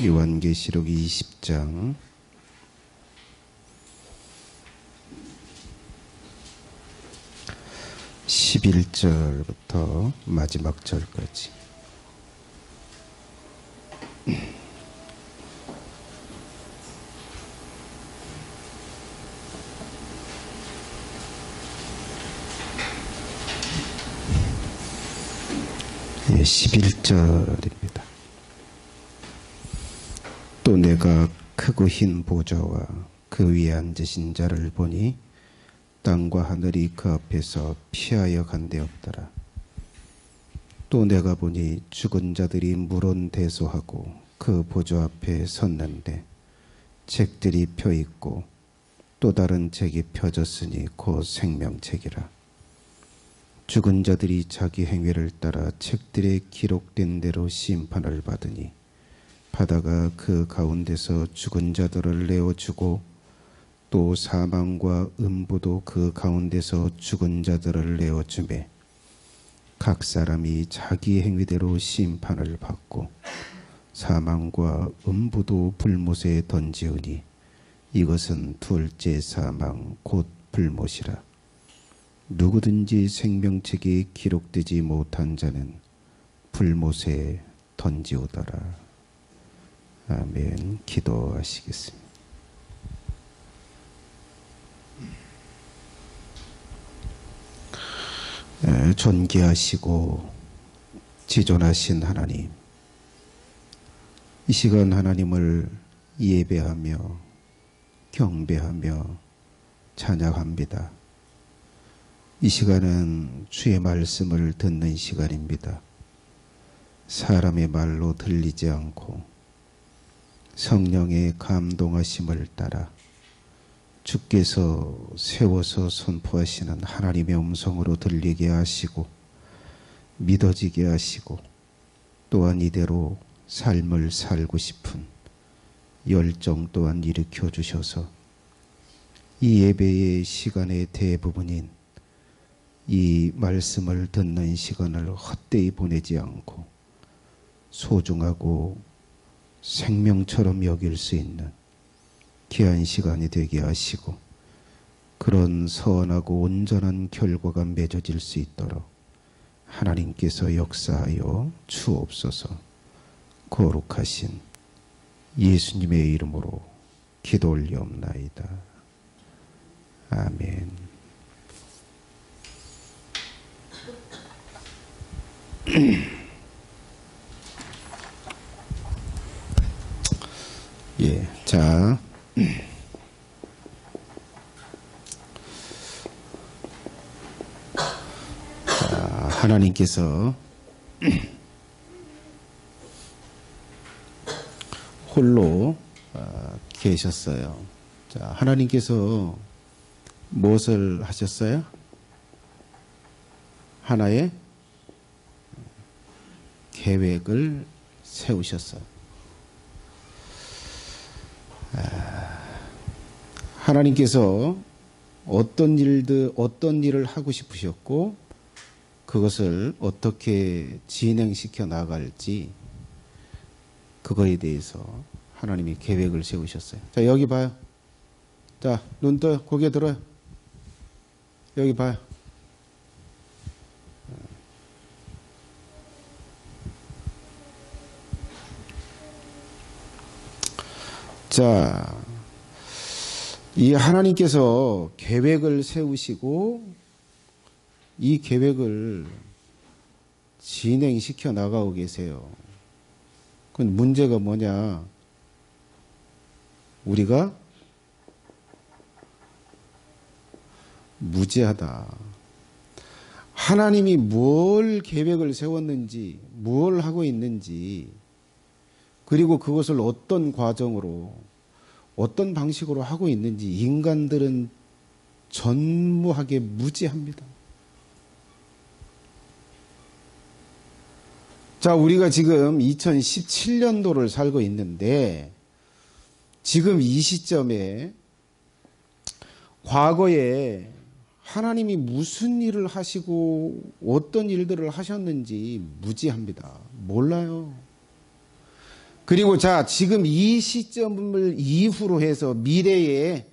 요한계시록 20장 11절부터 마지막 절까지. 예, 11절입니다. 또 내가 크고 흰 보좌와 그 위에 앉으신 자를 보니 땅과 하늘이 그 앞에서 피하여 간데없더라. 또 내가 보니 죽은 자들이 물론대소하고 그 보좌 앞에 섰는데 책들이 펴있고 또 다른 책이 펴졌으니 곧 생명책이라. 죽은 자들이 자기 행위를 따라 책들에 기록된 대로 심판을 받으니 바다가 그 가운데서 죽은 자들을 내어주고 또 사망과 음부도 그 가운데서 죽은 자들을 내어주매 각 사람이 자기 행위대로 심판을 받고 사망과 음부도 불못에 던지우니 이것은 둘째 사망 곧 불못이라. 누구든지 생명책이 기록되지 못한 자는 불못에 던지우더라. 아멘. 기도하시겠습니다. 존귀하시고 지존하신 하나님, 이 시간 하나님을 예배하며 경배하며 찬양합니다. 이 시간은 주의 말씀을 듣는 시간입니다. 사람의 말로 들리지 않고 성령의 감동하심을 따라 주께서 세워서 선포하시는 하나님의 음성으로 들리게 하시고 믿어지게 하시고 또한 이대로 삶을 살고 싶은 열정 또한 일으켜 주셔서 이 예배의 시간의 대부분인 이 말씀을 듣는 시간을 헛되이 보내지 않고 소중하고 생명처럼 여길 수 있는 귀한 시간이 되게 하시고 그런 선하고 온전한 결과가 맺어질 수 있도록 하나님께서 역사하여 주옵소서. 거룩하신 예수님의 이름으로 기도 올리옵나이다. 아멘. 예, 자, 하나님께서 홀로 계셨어요. 자, 하나님께서 무엇을 하셨어요? 하나의 계획을 세우셨어요. 하나님께서 어떤 일을 하고 싶으셨고 그것을 어떻게 진행시켜 나갈지 그거에 대해서 하나님이 계획을 세우셨어요. 자, 여기 봐요. 자, 눈 떠요. 고개 들어요. 여기 봐요. 자, 이 하나님께서 계획을 세우시고 이 계획을 진행시켜 나가고 계세요. 그런데 문제가 뭐냐? 우리가 무지하다. 하나님이 뭘 계획을 세웠는지, 뭘 하고 있는지, 그리고 그것을 어떤 과정으로, 어떤 방식으로 하고 있는지 인간들은 전무하게 무지합니다. 자, 우리가 지금 2017년도를 살고 있는데 지금 이 시점에 과거에 하나님이 무슨 일을 하시고 어떤 일들을 하셨는지 무지합니다. 몰라요. 그리고 자, 지금 이 시점을 이후로 해서 미래에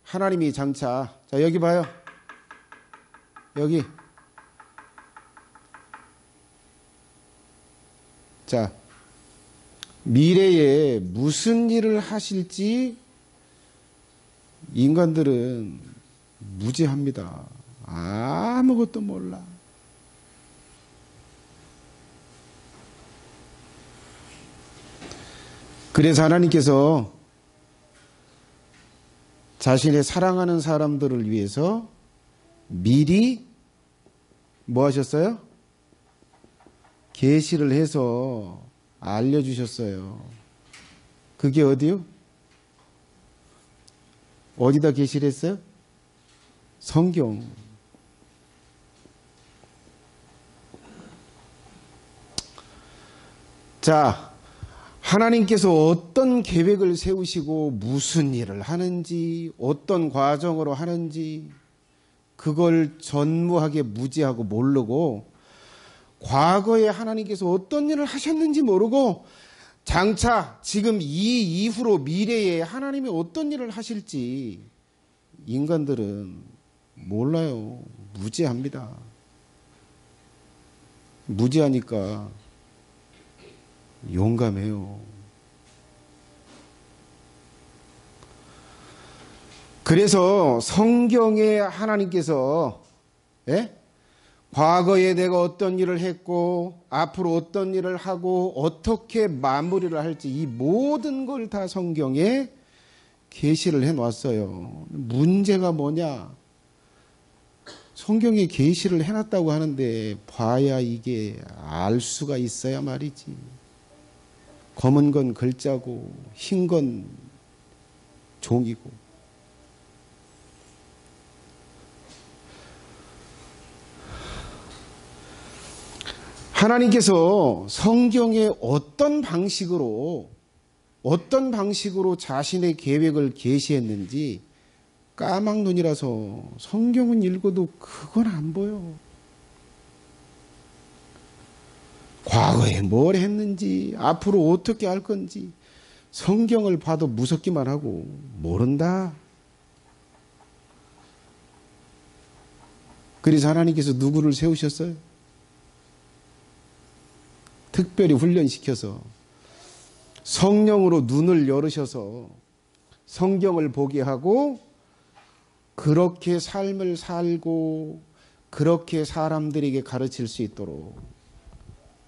하나님이 장차, 자, 여기 봐요. 여기. 자, 미래에 무슨 일을 하실지 인간들은 무지합니다. 아무것도 몰라. 그래서 하나님께서 자신의 사랑하는 사람들을 위해서 미리 뭐 하셨어요? 계시를 해서 알려주셨어요. 그게 어디요? 어디다 계시를 했어요? 성경. 자, 하나님께서 어떤 계획을 세우시고 무슨 일을 하는지, 어떤 과정으로 하는지 그걸 전무하게 무지하고 모르고, 과거에 하나님께서 어떤 일을 하셨는지 모르고, 장차 지금 이 이후로 미래에 하나님이 어떤 일을 하실지 인간들은 몰라요. 무지합니다. 무지하니까 용감해요. 그래서 성경에 하나님께서 과거에 내가 어떤 일을 했고 앞으로 어떤 일을 하고 어떻게 마무리를 할지 이 모든 걸 다 성경에 계시를 해놨어요. 문제가 뭐냐? 성경에 계시를 해놨다고 하는데 봐야 이게 알 수가 있어야 말이지. 검은 건 글자고 흰 건 종이고. 하나님께서 성경에 어떤 방식으로 자신의 계획을 계시했는지 까막눈이라서 성경은 읽어도 그건 안 보여. 과거에 뭘 했는지 앞으로 어떻게 할 건지 성경을 봐도 무섭기만 하고 모른다. 그래서 하나님께서 누구를 세우셨어요? 특별히 훈련시켜서 성령으로 눈을 열으셔서 성경을 보게 하고 그렇게 삶을 살고 그렇게 사람들에게 가르칠 수 있도록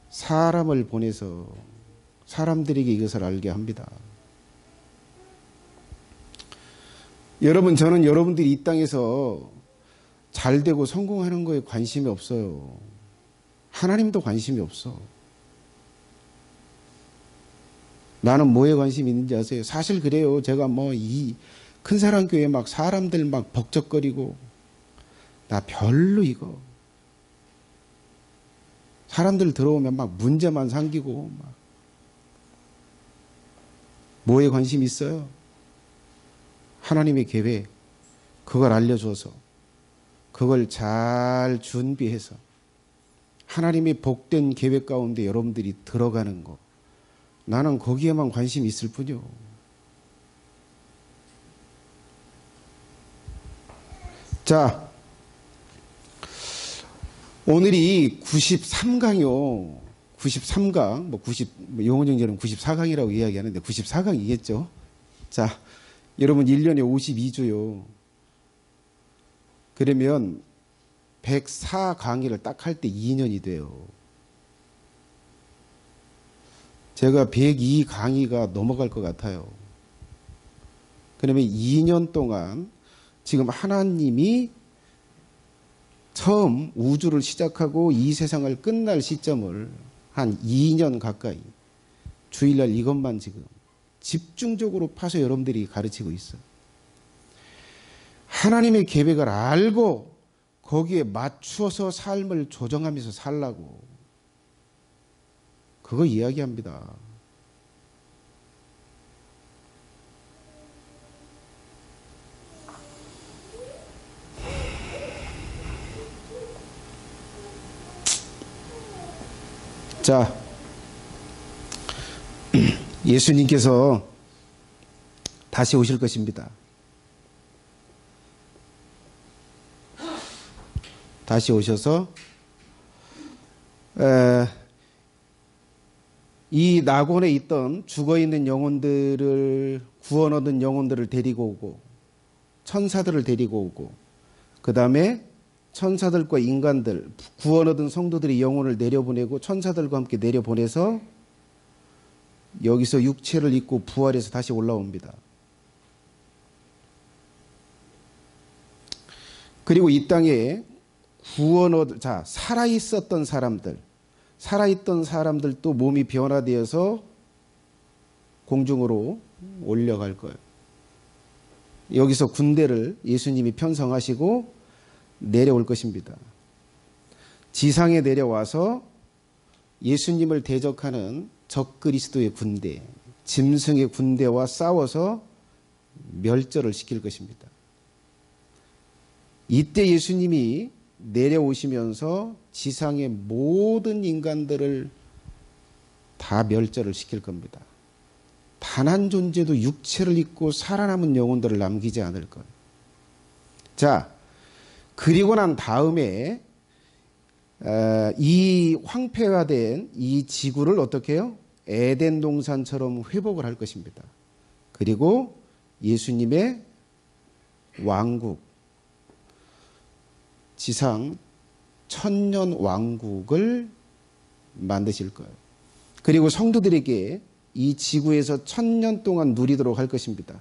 사람을 보내서 사람들에게 이것을 알게 합니다. 여러분, 저는 여러분들이 이 땅에서 잘 되고 성공하는 거에 관심이 없어요. 하나님도 관심이 없어. 나는 뭐에 관심이 있는지 아세요? 사실 그래요. 제가 이 큰사랑교회 막 사람들 막 벅적거리고 나 별로 이거. 사람들 들어오면 막 문제만 생기고 막. 뭐에 관심이 있어요? 하나님의 계획. 그걸 알려줘서 그걸 잘 준비해서 하나님의 복된 계획 가운데 여러분들이 들어가는 거. 나는 거기에만 관심이 있을 뿐이요. 자, 오늘이 93강이요. 93강, 영어정제는 94강이라고 이야기하는데 94강이겠죠. 자, 여러분 1년에 52주요. 그러면 104강의를 딱 할 때 2년이 돼요. 제가 102강의가 넘어갈 것 같아요. 그러면 2년 동안 지금 하나님이 처음 우주를 시작하고 이 세상을 끝날 시점을 한 2년 가까이 주일날 이것만 지금 집중적으로 파서 여러분들이 가르치고 있어요. 하나님의 계획을 알고 거기에 맞추어서 삶을 조정하면서 살라고 그거 이야기합니다. 자, 예수님께서 다시 오실 것입니다. 다시 오셔서 이 낙원에 있던 죽어있는 영혼들을 구원 얻은 영혼들을 데리고 오고 천사들을 데리고 오고 그 다음에 천사들과 인간들 구원 얻은 성도들이 영혼을 내려보내고 천사들과 함께 내려보내서 여기서 육체를 입고 부활해서 다시 올라옵니다. 그리고 이 땅에 살아있었던 사람들, 살아있던 사람들도 몸이 변화되어서 공중으로 올려갈 거예요. 여기서 군대를 예수님이 편성하시고 내려올 것입니다. 지상에 내려와서 예수님을 대적하는 적그리스도의 군대, 짐승의 군대와 싸워서 멸절을 시킬 것입니다. 이때 예수님이 내려오시면서 지상의 모든 인간들을 다 멸절을 시킬 겁니다. 단 한 존재도 육체를 입고 살아남은 영혼들을 남기지 않을 거예요. 자, 그리고 난 다음에 이 황폐화된 이 지구를 어떻게 해요? 에덴 동산처럼 회복을 할 것입니다. 그리고 예수님의 왕국, 지상 천년 왕국을 만드실 거예요. 그리고 성도들에게 이 지구에서 1000년 동안 누리도록 할 것입니다.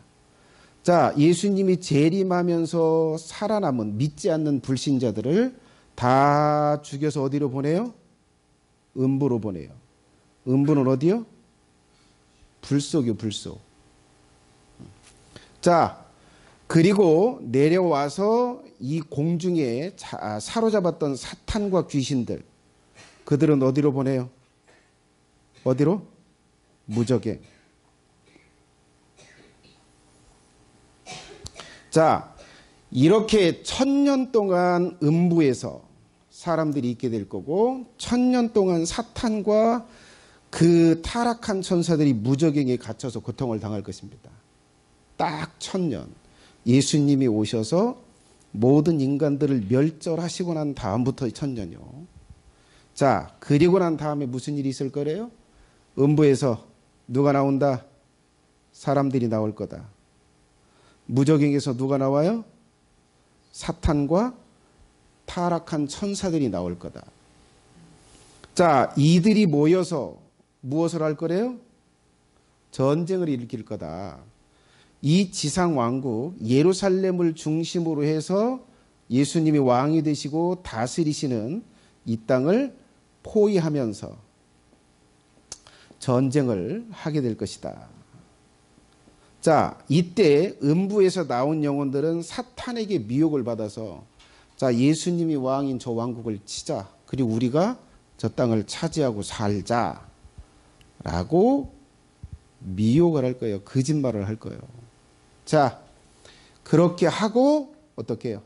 자, 예수님이 재림하면서 살아남은 믿지 않는 불신자들을 다 죽여서 어디로 보내요? 음부로 보내요. 음부는 어디요? 불속이요, 불속. 자, 그리고 내려와서 이 공중에 사로잡았던 사탄과 귀신들, 그들은 어디로 보내요? 어디로? 무적에. 자, 이렇게 1000년 동안 음부에서 사람들이 있게 될 거고 1000년 동안 사탄과 그 타락한 천사들이 무적행에 갇혀서 고통을 당할 것입니다. 딱 1000년. 예수님이 오셔서 모든 인간들을 멸절하시고 난 다음부터 1000년이요. 자, 그리고 난 다음에 무슨 일이 있을 거래요? 음부에서 누가 나온다? 사람들이 나올 거다. 무적행에서 누가 나와요? 사탄과 타락한 천사들이 나올 거다. 자, 이들이 모여서 무엇을 할 거래요? 전쟁을 일으킬 거다. 이 지상 왕국 예루살렘을 중심으로 해서 예수님이 왕이 되시고 다스리시는 이 땅을 포위하면서 전쟁을 하게 될 것이다. 자, 이때 음부에서 나온 영혼들은 사탄에게 미혹을 받아서 자, 예수님이 왕인 저 왕국을 치자. 그리고 우리가 저 땅을 차지하고 살자. 라고 미혹을 할 거예요. 거짓말을 할 거예요. 자, 그렇게 하고 어떻게 해요?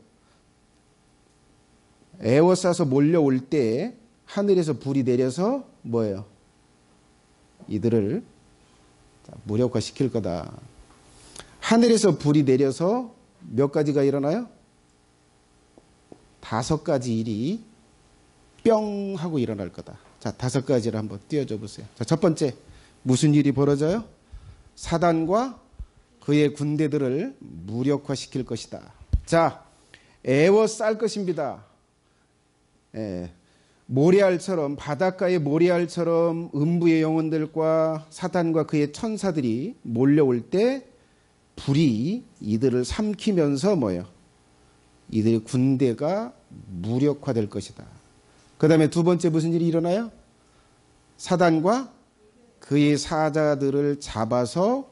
에워싸서 몰려올 때 하늘에서 불이 내려서 뭐예요? 이들을 무력화시킬 거다. 하늘에서 불이 내려서 몇 가지가 일어나요? 5가지 일이 뿅 하고 일어날 거다. 자, 5가지를 한번 띄워줘 보세요. 자, 첫 번째, 무슨 일이 벌어져요? 사단과 그의 군대들을 무력화시킬 것이다. 자, 에워쌀 것입니다. 모래알처럼, 바닷가의 모래알처럼 음부의 영혼들과 사단과 그의 천사들이 몰려올 때 불이 이들을 삼키면서 뭐예요? 이들의 군대가 무력화될 것이다. 그 다음에 두 번째 무슨 일이 일어나요? 사단과 그의 사자들을 잡아서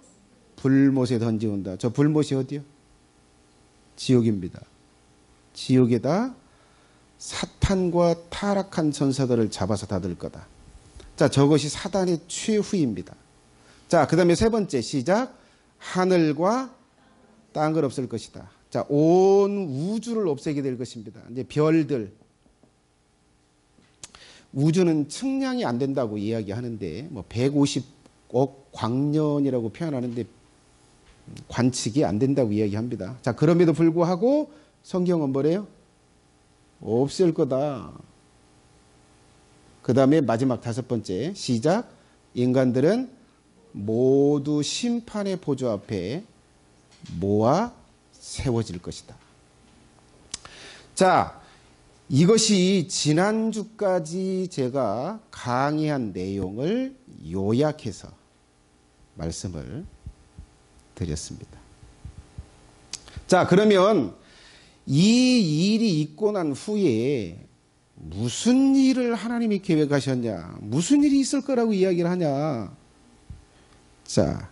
불못에 던지온다. 저 불못이 어디요? 지옥입니다. 지옥에다 사탄과 타락한 천사들을 잡아서 닫을 거다. 자, 저것이 사단의 최후입니다. 자, 그 다음에 세 번째 시작. 하늘과 땅을 없앨 것이다. 자, 온 우주를 없애게 될 것입니다. 이제 별들. 우주는 측량이 안 된다고 이야기하는데, 뭐 150억 광년이라고 표현하는데 관측이 안 된다고 이야기합니다. 자, 그럼에도 불구하고 성경은 뭐래요? 없을 거다. 그 다음에 마지막 5번째 시작. 인간들은 모두 심판의 보좌 앞에 모아 세워질 것이다. 자, 이것이 지난주까지 제가 강의한 내용을 요약해서 말씀을 드렸습니다. 자, 그러면 이 일이 있고 난 후에 무슨 일을 하나님이 계획하셨냐? 무슨 일이 있을 거라고 이야기를 하냐? 자,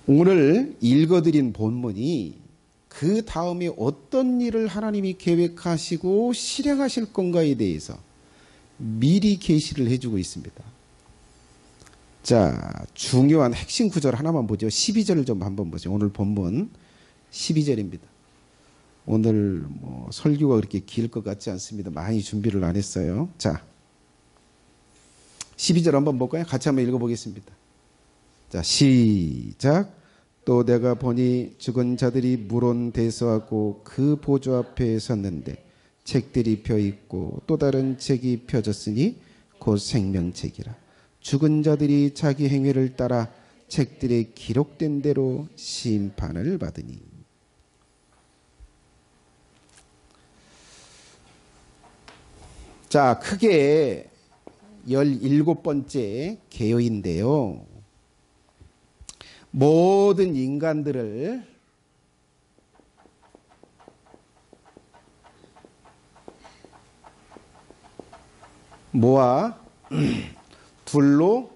오늘 읽어드린 본문이 그 다음에 어떤 일을 하나님이 계획하시고 실행하실 건가에 대해서 미리 계시를 해주고 있습니다. 자, 중요한 핵심 구절 하나만 보죠. 12절을 좀 한번 보죠. 오늘 본문 12절입니다. 오늘 설교가 그렇게 길 것 같지 않습니다. 많이 준비를 안 했어요. 자, 12절 한번 볼까요? 같이 한번 읽어보겠습니다. 자, 시작. 또 내가 보니 죽은 자들이 물온 대서하고 그 보좌 앞에 섰는데 책들이 펴있고 또 다른 책이 펴졌으니 곧 생명책이라. 죽은 자들이 자기 행위를 따라 책들에 기록된 대로 심판을 받으니. 자, 크게 17번째 계요인데요. 모든 인간들을 모아 둘로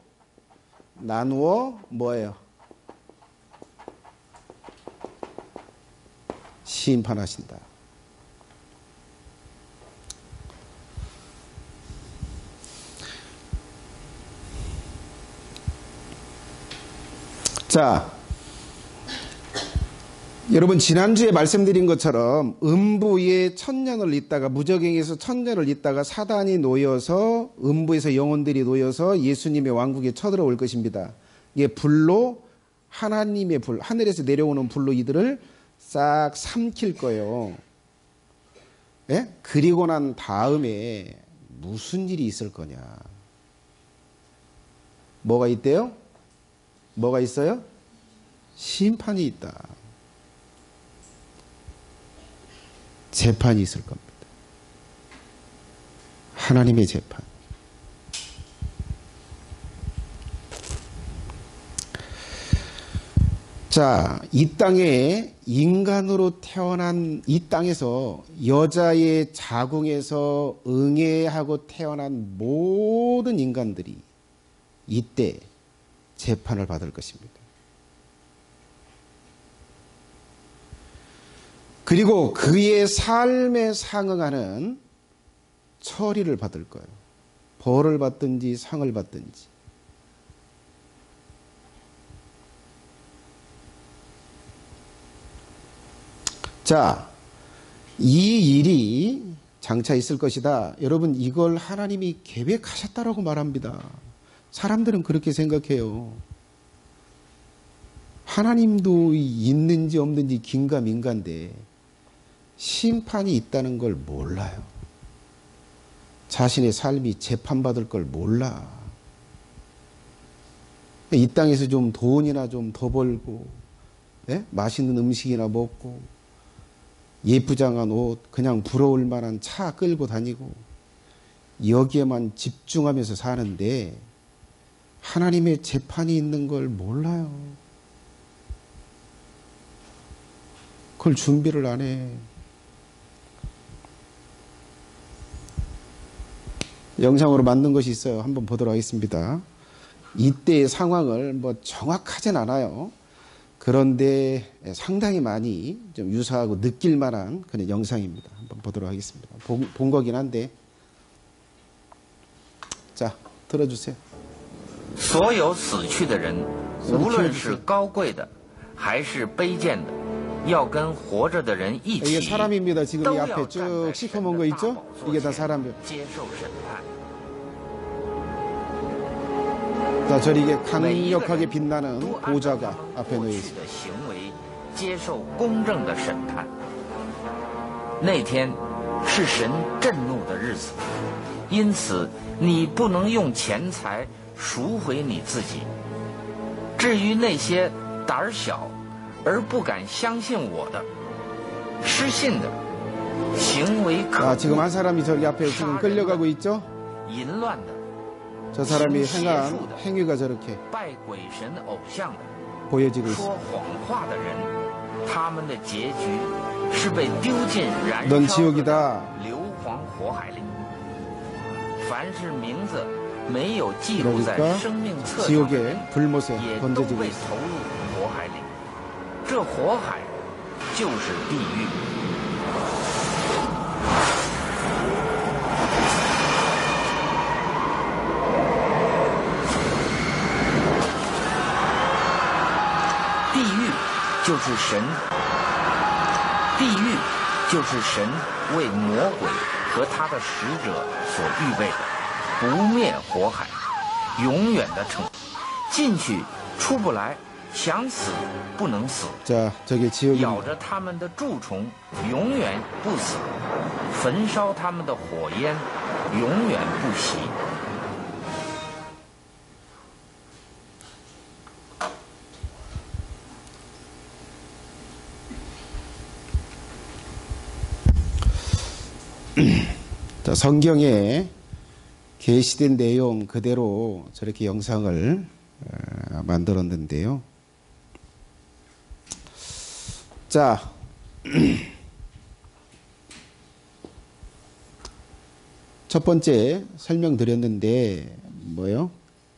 나누어 뭐예요? 심판하신다. 자, 여러분 지난주에 말씀드린 것처럼 음부에 1000년을 있다가 무저갱에서 1000년을 있다가 사단이 놓여서 음부에서 영혼들이 놓여서 예수님의 왕국에 쳐들어올 것입니다. 이게 불로 하나님의 불, 하늘에서 내려오는 불로 이들을 싹 삼킬 거예요. 예? 그리고 난 다음에 무슨 일이 있을 거냐? 뭐가 있대요? 뭐가 있어요? 심판이 있다. 재판이 있을 겁니다. 하나님의 재판. 자, 이 땅에 인간으로 태어난 이 땅에서 여자의 자궁에서 응애하고 태어난 모든 인간들이 이때 재판을 받을 것입니다. 그리고 그의 삶에 상응하는 처리를 받을 거예요. 벌을 받든지 상을 받든지. 자, 이 일이 장차 있을 것이다. 여러분, 이걸 하나님이 계획하셨다라고 말합니다. 사람들은 그렇게 생각해요. 하나님도 있는지 없는지 긴가민가인데 심판이 있다는 걸 몰라요. 자신의 삶이 재판받을 걸 몰라. 이 땅에서 좀 돈이나 좀 더 벌고, 예? 맛있는 음식이나 먹고, 예쁘장한 옷, 그냥 부러울 만한 차 끌고 다니고, 여기에만 집중하면서 사는데 하나님의 재판이 있는 걸 몰라요. 그걸 준비를 안 해. 영상으로 만든 것이 있어요. 한번 보도록 하겠습니다. 이때의 상황을 정확하진 않아요. 그런데 상당히 많이 좀 유사하고 느낄 만한 그런 영상입니다. 한번 보도록 하겠습니다. 본 거긴 한데. 자, 들어주세요. 所有死去的人，无论是高贵的还是卑贱的，要跟活着的人一起， 이게 사람입니다. 지금 이 앞에 쭉 시커먼 거 있죠? 이게 다 사람이에요. 接受审判。 자, 저리 이게 每一个 강력하게 人 빛나는 都按照 보좌가 他们 앞에 过 놓여 去 있습니다. 的行为接受公正的审判。那天是神震怒的日子，因此你不能用钱财赎回你自己。至于那些胆儿小而不敢相信我的、失信的、行为可 아, 지금 恶、 한 사람이 저기 앞에 지금 끌려가고 있죠? 淫乱的、 저 사람이 행한 행위가 저렇게 拜鬼神偶像的、 보여지고 说 있습니다. 谎话的人，他们的结局是被丢进燃 넌 烧的 지옥이다. 硫磺火海里。凡是名字没有记录在 그러니까 生命册上的人， 지옥의 불못에 也都 던져지고 被 있습니다. 投入火海里。这火海就是地狱。地狱就是神，地狱就是神为魔鬼和他的使者所预备的不灭火海，永远的惩罚。进去出不来，想死不能死， 자, 저게 咬 지옥입니다. 着他们的蛀虫永远不死，焚烧他们的火焰永远不熄。 자, 성경에 계시된 내용 그대로 저렇게 영상을 만들었는데요. 자, 첫 번째 설명드렸는데 뭐요?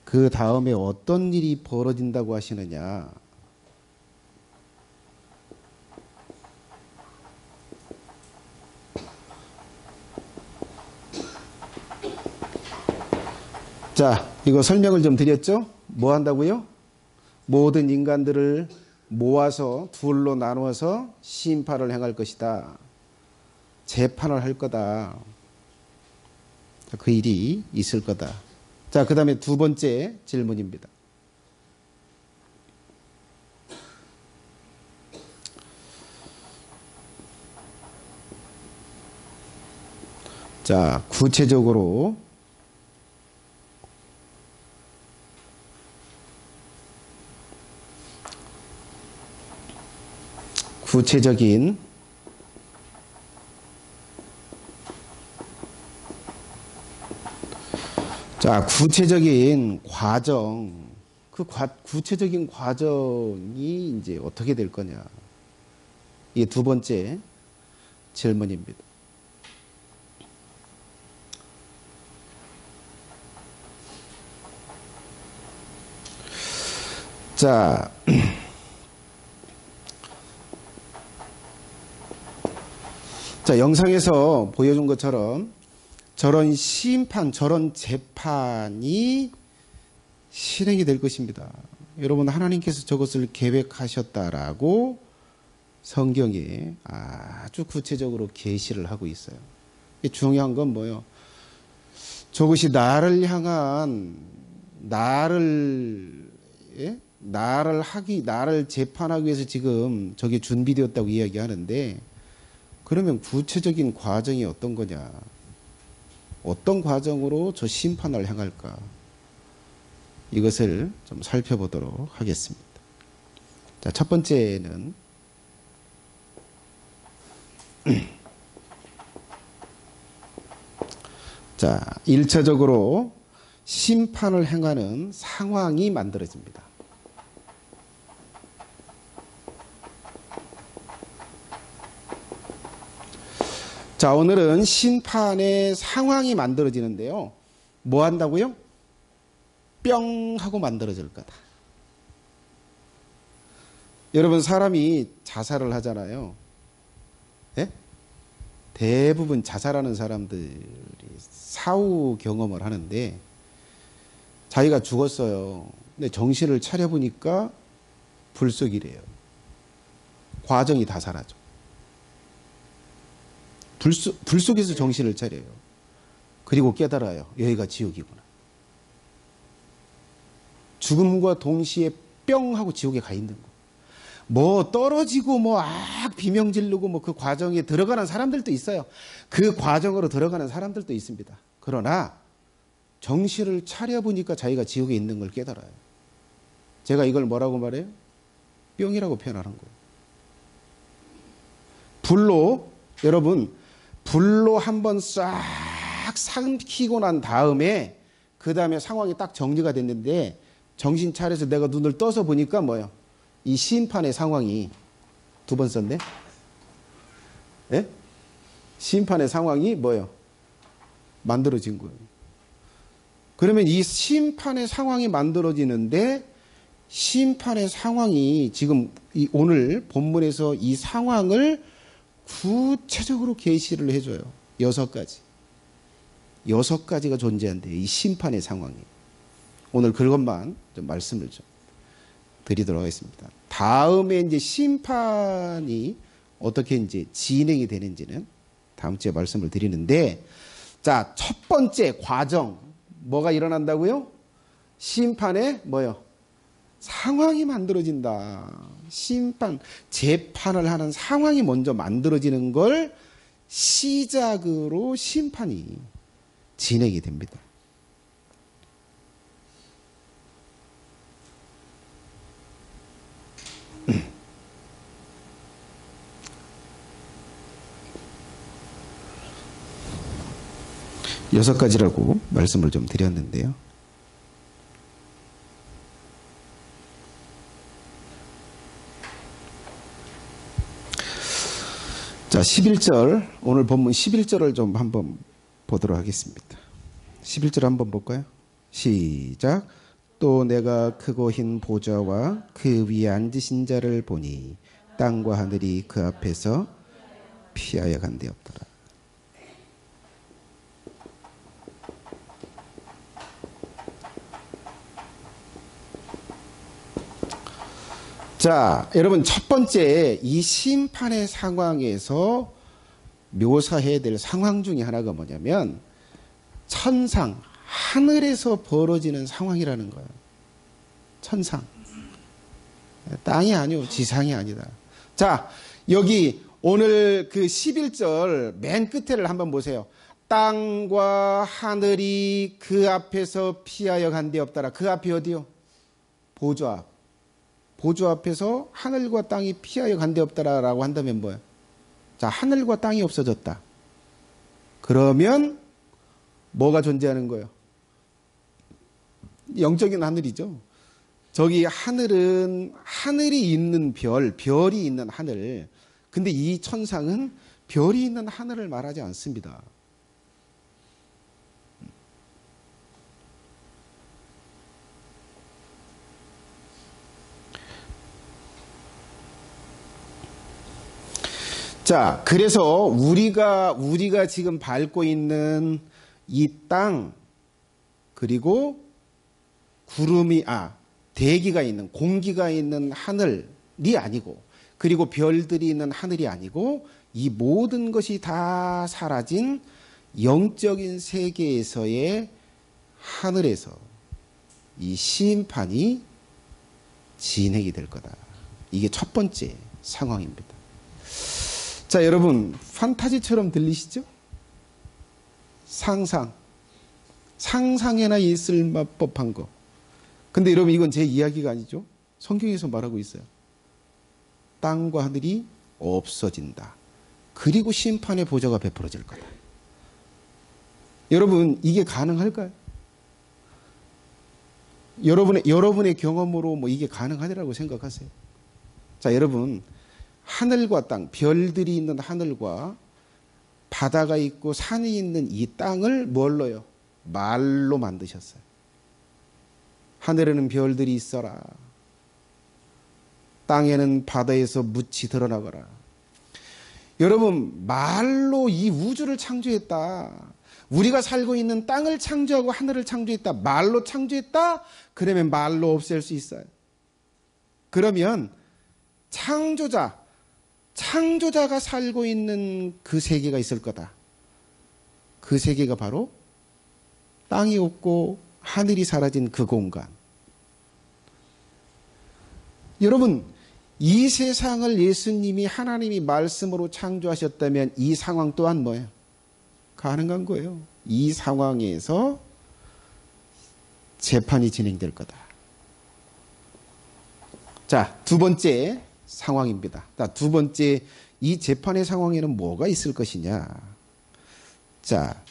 그 다음에 어떤 일이 벌어진다고 하시느냐? 자, 이거 설명을 좀 드렸죠? 뭐 한다고요? 모든 인간들을 모아서 둘로 나누어서 심판을 행할 것이다. 재판을 할 거다. 그 일이 있을 거다. 자, 그 다음에 두 번째 질문입니다. 자, 구체적으로 구체적인 과정, 구체적인 과정이 이제 어떻게 될 거냐. 이게 두 번째 질문입니다. 자, 자, 영상에서 보여준 것처럼 저런 심판, 저런 재판이 실행이 될 것입니다. 여러분, 하나님께서 저것을 계획하셨다라고 성경에 아주 구체적으로 계시를 하고 있어요. 중요한 건 뭐예요? 저것이 나를 향한, 나를 재판하기 위해서 지금 저게 준비되었다고 이야기하는데, 그러면 구체적인 과정이 어떤 거냐? 어떤 과정으로 저 심판을 행할까? 이것을 좀 살펴보도록 하겠습니다. 자, 첫 번째는 자, 1차적으로 심판을 행하는 상황이 만들어집니다. 자, 오늘은 심판의 상황이 만들어지는데요. 뭐 한다고요? 뿅 하고 만들어질 거다. 여러분, 사람이 자살을 하잖아요. 예? 대부분 자살하는 사람들이 사후 경험을 하는데, 자기가 죽었어요. 근데 정신을 차려보니까 불속이래요. 과정이 다 사라져. 불속에서 정신을 차려요. 그리고 깨달아요. 여기가 지옥이구나. 죽음과 동시에 뿅 하고 지옥에 가 있는 거. 뭐 떨어지고 뭐 비명 지르고 뭐 그 과정에 들어가는 사람들도 있어요. 그 과정으로 들어가는 사람들도 있습니다. 그러나 정신을 차려보니까 자기가 지옥에 있는 걸 깨달아요. 제가 이걸 뭐라고 말해요? 뿅이라고 표현하는 거예요. 불로, 여러분, 불로 한번 싹 삼키고 난 다음에 그 다음에 상황이 딱 정리가 됐는데 정신 차려서 내가 눈을 떠서 보니까 뭐예요? 이 심판의 상황이 두 번 썼네? 예? 심판의 상황이 뭐예요? 만들어진 거예요. 그러면 이 심판의 상황이 만들어지는데 심판의 상황이 지금 오늘 본문에서 이 상황을 구체적으로 계시를 해줘요. 6가지. 6가지가 존재한대요. 이 심판의 상황이. 오늘 그것만 좀 말씀을 좀 드리도록 하겠습니다. 다음에 이제 심판이 어떻게 이제 진행이 되는지는 다음 주에 말씀을 드리는데, 자, 첫 번째 과정, 뭐가 일어난다고요? 심판의 뭐요? 상황이 만들어진다. 심판, 재판을 하는 상황이 먼저 만들어지는 걸 시작으로 심판이 진행이 됩니다. 여섯 가지라고 말씀을 좀 드렸는데요. 자, 11절, 오늘 본문 11절을 좀 한번 보도록 하겠습니다. 11절 한번 볼까요? 시작. 또 내가 크고 흰 보좌와 그 위에 앉으신 자를 보니 땅과 하늘이 그 앞에서 피하여 간대었더라. 자, 여러분, 첫 번째 이 심판의 상황에서 묘사해야 될 상황 중에 하나가 뭐냐면 천상, 하늘에서 벌어지는 상황이라는 거예요. 천상. 땅이 아니오, 지상이 아니다. 자, 여기 오늘 그 11절 맨 끝에를 한번 보세요. 땅과 하늘이 그 앞에서 피하여 간데없더라. 그 앞이 어디요? 보좌 앞. 보좌 앞에서 하늘과 땅이 피하여 간데없더라라고 한다면 뭐예요? 자, 하늘과 땅이 없어졌다. 그러면 뭐가 존재하는 거예요? 영적인 하늘이죠. 저기 하늘은 하늘이 있는 별이 있는 하늘. 근데 이 천상은 별이 있는 하늘을 말하지 않습니다. 자, 그래서 우리가 지금 밟고 있는 이 땅, 그리고 대기가 있는, 공기가 있는 하늘이 아니고, 그리고 별들이 있는 하늘이 아니고, 이 모든 것이 다 사라진 영적인 세계에서의 하늘에서 이 심판이 진행이 될 거다. 이게 첫 번째 상황입니다. 자, 여러분, 판타지처럼 들리시죠? 상상에나 있을 법한 거. 근데 여러분, 이건 제 이야기가 아니죠. 성경에서 말하고 있어요. 땅과 하늘이 없어진다. 그리고 심판의 보좌가 베풀어질 거다. 여러분, 이게 가능할까요? 여러분의 경험으로 뭐 이게 가능하리라고 생각하세요? 자, 여러분, 하늘과 땅, 별들이 있는 하늘과 바다가 있고 산이 있는 이 땅을 뭘로요? 말로 만드셨어요. 하늘에는 별들이 있어라. 땅에는 바다에서 묻이 드러나거라. 여러분, 말로 이 우주를 창조했다. 우리가 살고 있는 땅을 창조하고 하늘을 창조했다. 말로 창조했다. 그러면 말로 없앨 수 있어요. 그러면 창조자가 살고 있는 그 세계가 있을 거다. 그 세계가 바로 땅이 없고 하늘이 사라진 그 공간. 여러분, 이 세상을 예수님이 하나님이 말씀으로 창조하셨다면 이 상황 또한 뭐예요? 가능한 거예요. 이 상황에서 재판이 진행될 거다. 자, 두 번째 상황입니다. 자, 두 번째 이 재판의 상황에는 뭐가 있을 것이냐. 자,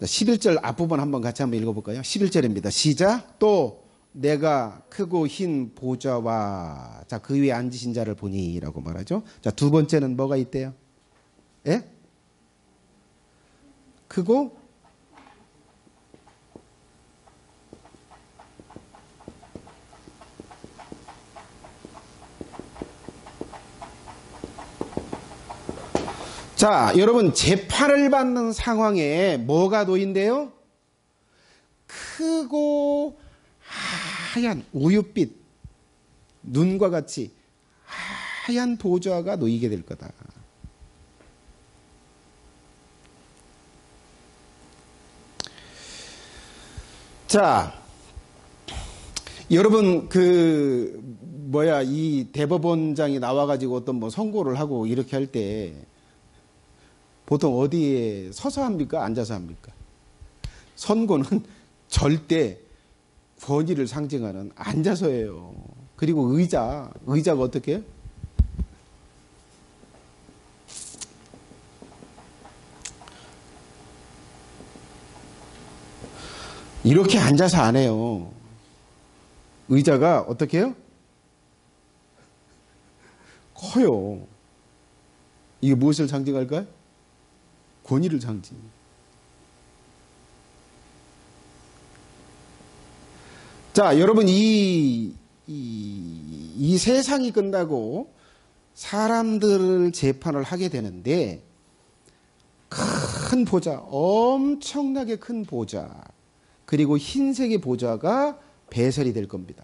11절 앞부분 한번 같이 한번 읽어볼까요? 11절입니다. 시작. 또 내가 크고 흰 보좌와 자, 그 위에 앉으신 자를 보니 라고 말하죠. 자, 두 번째는 뭐가 있대요? 예? 크고 자, 여러분 재판을 받는 상황에 뭐가 놓인대요? 크고 하얀 우윳빛 눈과 같이 하얀 보좌가 놓이게 될 거다. 자, 여러분 이 대법원장이 나와가지고 어떤 뭐 선고를 하고 이렇게 할 때 보통 어디에 서서 합니까? 앉아서 합니까? 선고는 절대 권위를 상징하는 앉아서 해요. 그리고 의자가 어떻게 해요? 이렇게 앉아서 안 해요. 의자가 어떻게 해요? 커요. 이게 무엇을 상징할까요? 권위를 상징. 자, 여러분 이 세상이 끝나고 사람들을 재판을 하게 되는데 큰 보좌, 엄청나게 큰 보좌, 그리고 흰색의 보좌가 배설이 될 겁니다.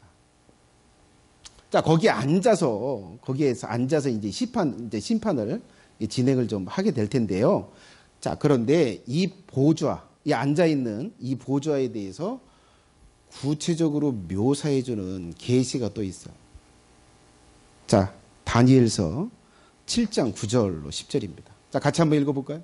자, 거기에서 앉아서 이제 심판을 진행을 좀 하게 될 텐데요. 자, 그런데 이 보좌, 이 앉아있는 이 보좌에 대해서 구체적으로 묘사해주는 계시가 또 있어요. 자, 다니엘서 7장 9절로 10절입니다. 자, 같이 한번 읽어볼까요?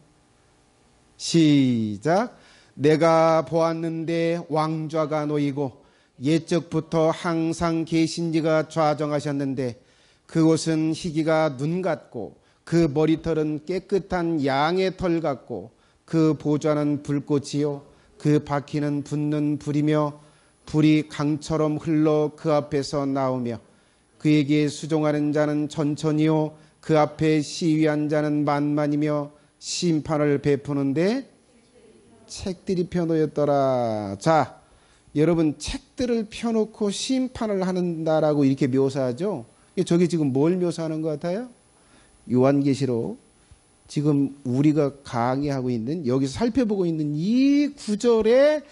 시작. 내가 보았는데 왕좌가 놓이고 옛적부터 항상 계신 지가 좌정하셨는데 그곳은 희기가 눈 같고 그 머리털은 깨끗한 양의 털 같고 그 보좌는 불꽃이요 그 바퀴는 붙는 불이며 불이 강처럼 흘러 그 앞에서 나오며 그에게 수종하는 자는 천천히요 그 앞에 시위한 자는 만만이며 심판을 베푸는데 책들이 펴놓였더라. 자, 여러분 책들을 펴놓고 심판을 한다라고 이렇게 묘사하죠. 저게 지금 뭘 묘사하는 것 같아요? 요한계시록 지금 우리가 강의하고 있는 여기서 살펴보고 있는 이 구절의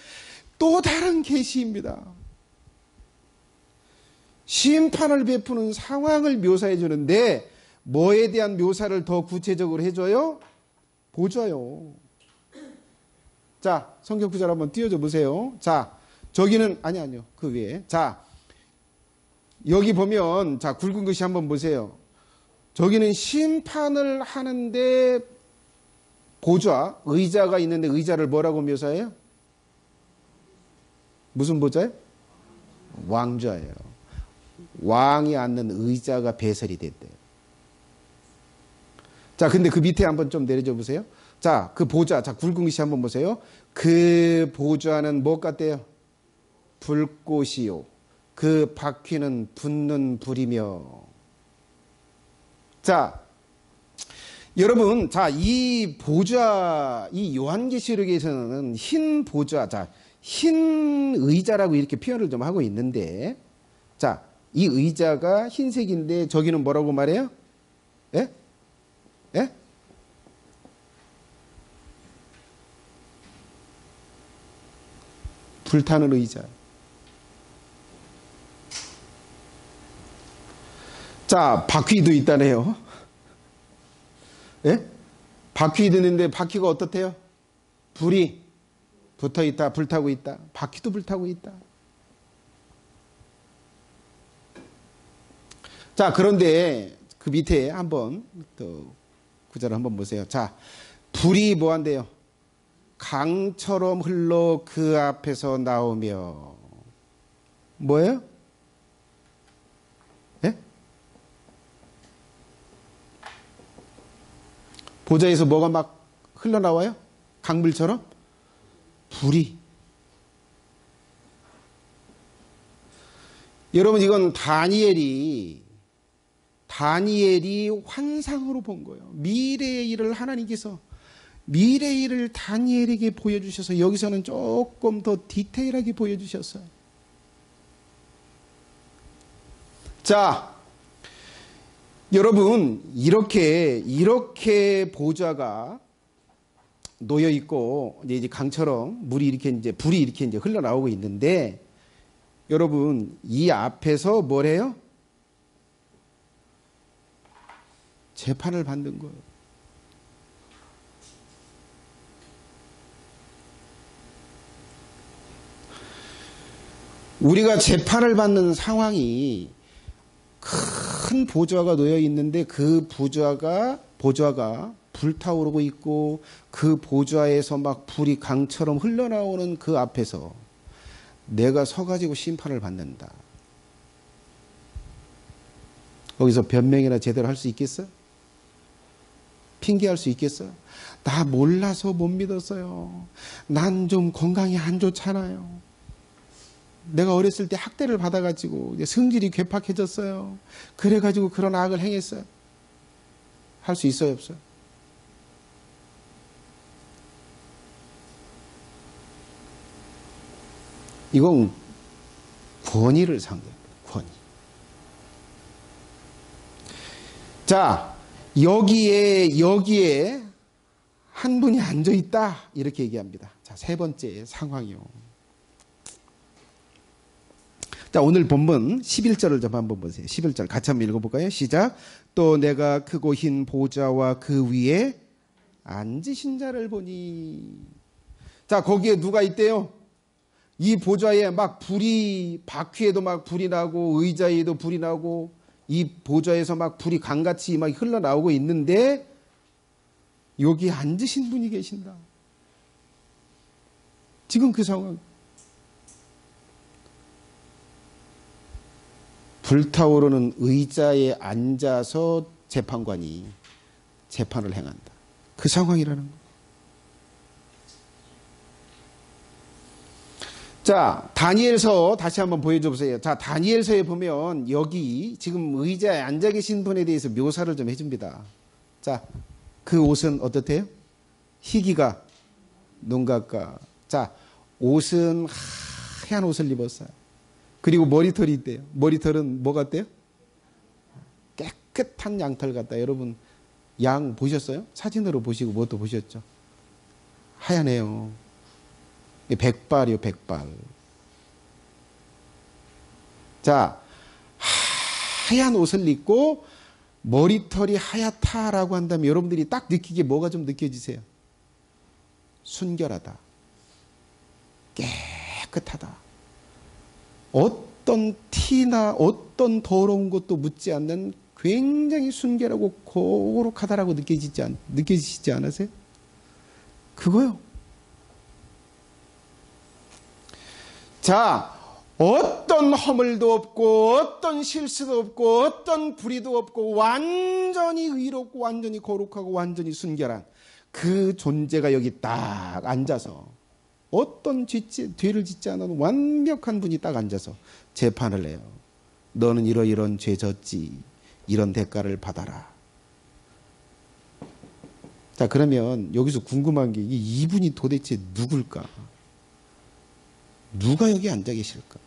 또 다른 계시입니다. 심판을 베푸는 상황을 묘사해 주는데 뭐에 대한 묘사를 더 구체적으로 해줘요? 보좌요. 자, 성경 구절 한번 띄워줘 보세요. 자, 저기는 아니요. 그 위에. 자, 여기 보면 자, 굵은 글씨 한번 보세요. 저기는 심판을 하는데 보좌, 의자가 있는데 의자를 뭐라고 묘사해요? 무슨 보좌예요? 왕좌예요. 왕이 앉는 의자가 배설이 됐대요. 자, 근데 그 밑에 한번 좀 내려줘 보세요. 자, 그 보좌, 자, 굵은 글씨 한번 보세요. 그 보좌는 뭐 같대요? 불꽃이요. 그 바퀴는 붙는 불이며. 자, 여러분, 자, 이 보좌, 이 요한계시록에서는 흰 보좌, 자, 흰 의자라고 이렇게 표현을 좀 하고 있는데, 자, 이 의자가 흰색인데 저기는 뭐라고 말해요? 예? 예? 불타는 의자. 자, 바퀴도 있다네요. 예? 바퀴도 있는데 바퀴가 어떻대요? 불이 붙어 있다, 불타고 있다. 바퀴도 불타고 있다. 자, 그런데 그 밑에 한번 또 구절을 한번 보세요. 자, 불이 뭐 한대요? 강처럼 흘러 그 앞에서 나오며. 뭐예요? 예? 보좌에서 뭐가 막 흘러나와요? 강물처럼? 불이. 여러분, 이건 다니엘이 환상으로 본 거예요. 미래의 일을 하나님께서 미래의 일을 다니엘에게 보여주셔서 여기서는 조금 더 디테일하게 보여주셨어요. 자, 여러분, 이렇게 보좌가 놓여 있고 이제 강처럼 물이 이렇게 이제 불이 이렇게 이제 흘러나오고 있는데, 여러분, 이 앞에서 뭐래요? 재판을 받는 거예요. 우리가 재판을 받는 상황이 큰 보좌가 놓여 있는데 그 보좌가 불타오르고 있고 그 보좌에서 막 불이 강처럼 흘러나오는 그 앞에서 내가 서가지고 심판을 받는다. 거기서 변명이나 제대로 할 수 있겠어요? 핑계할 수 있겠어요? 나 몰라서 못 믿었어요. 난 좀 건강이 안 좋잖아요. 내가 어렸을 때 학대를 받아가지고 이제 성질이 괴팍해졌어요. 그래가지고 그런 악을 행했어요. 할 수 있어요, 없어요? 이건 권위를 상대합니다. 권위. 자, 여기에 한 분이 앉아 있다 이렇게 얘기합니다. 자, 세 번째 상황이요. 자, 오늘 본문 11절을 좀 한번 보세요. 11절 같이 한번 읽어볼까요? 시작. 또 내가 크고 흰 보좌와 그 위에 앉으신 자를 보니. 자, 거기에 누가 있대요? 이 보좌에 막 불이, 바퀴에도 막 불이 나고 의자에도 불이 나고 이 보좌에서 막 불이 강같이 막 흘러나오고 있는데 여기 앉으신 분이 계신다. 지금 그 상황. 불타오르는 의자에 앉아서 재판관이 재판을 행한다. 그 상황이라는 거예요. 자, 다니엘서 다시 한번 보여줘 보세요. 자, 다니엘서에 보면 여기 지금 의자에 앉아 계신 분에 대해서 묘사를 좀 해줍니다. 자, 그 옷은 어떻대요? 희기가 눈 가까. 자, 옷은 하얀 옷을 입었어요. 그리고 머리털이 있대요. 머리털은 뭐 같대요? 깨끗한 양털 같다. 여러분, 양 보셨어요? 사진으로 보시고 뭣도 보셨죠? 하얀해요. 백발이요, 백발. 자, 하얀 옷을 입고 머리털이 하얗다라고 한다면 여러분들이 딱 느끼기에 뭐가 좀 느껴지세요? 순결하다. 깨끗하다. 어떤 티나 어떤 더러운 것도 묻지 않는 굉장히 순결하고 거룩하다라고 느껴지시지 않으세요? 그거요. 자, 어떤 허물도 없고 어떤 실수도 없고 어떤 불의도 없고 완전히 의롭고 완전히 거룩하고 완전히 순결한 그 존재가 여기 딱 앉아서 어떤 죄를 짓지 않아도 완벽한 분이 딱 앉아서 재판을 해요. 너는 이런 죄 졌지. 이런 대가를 받아라. 자, 그러면 여기서 궁금한 게 이분이 도대체 누굴까? 누가 여기 앉아 계실까?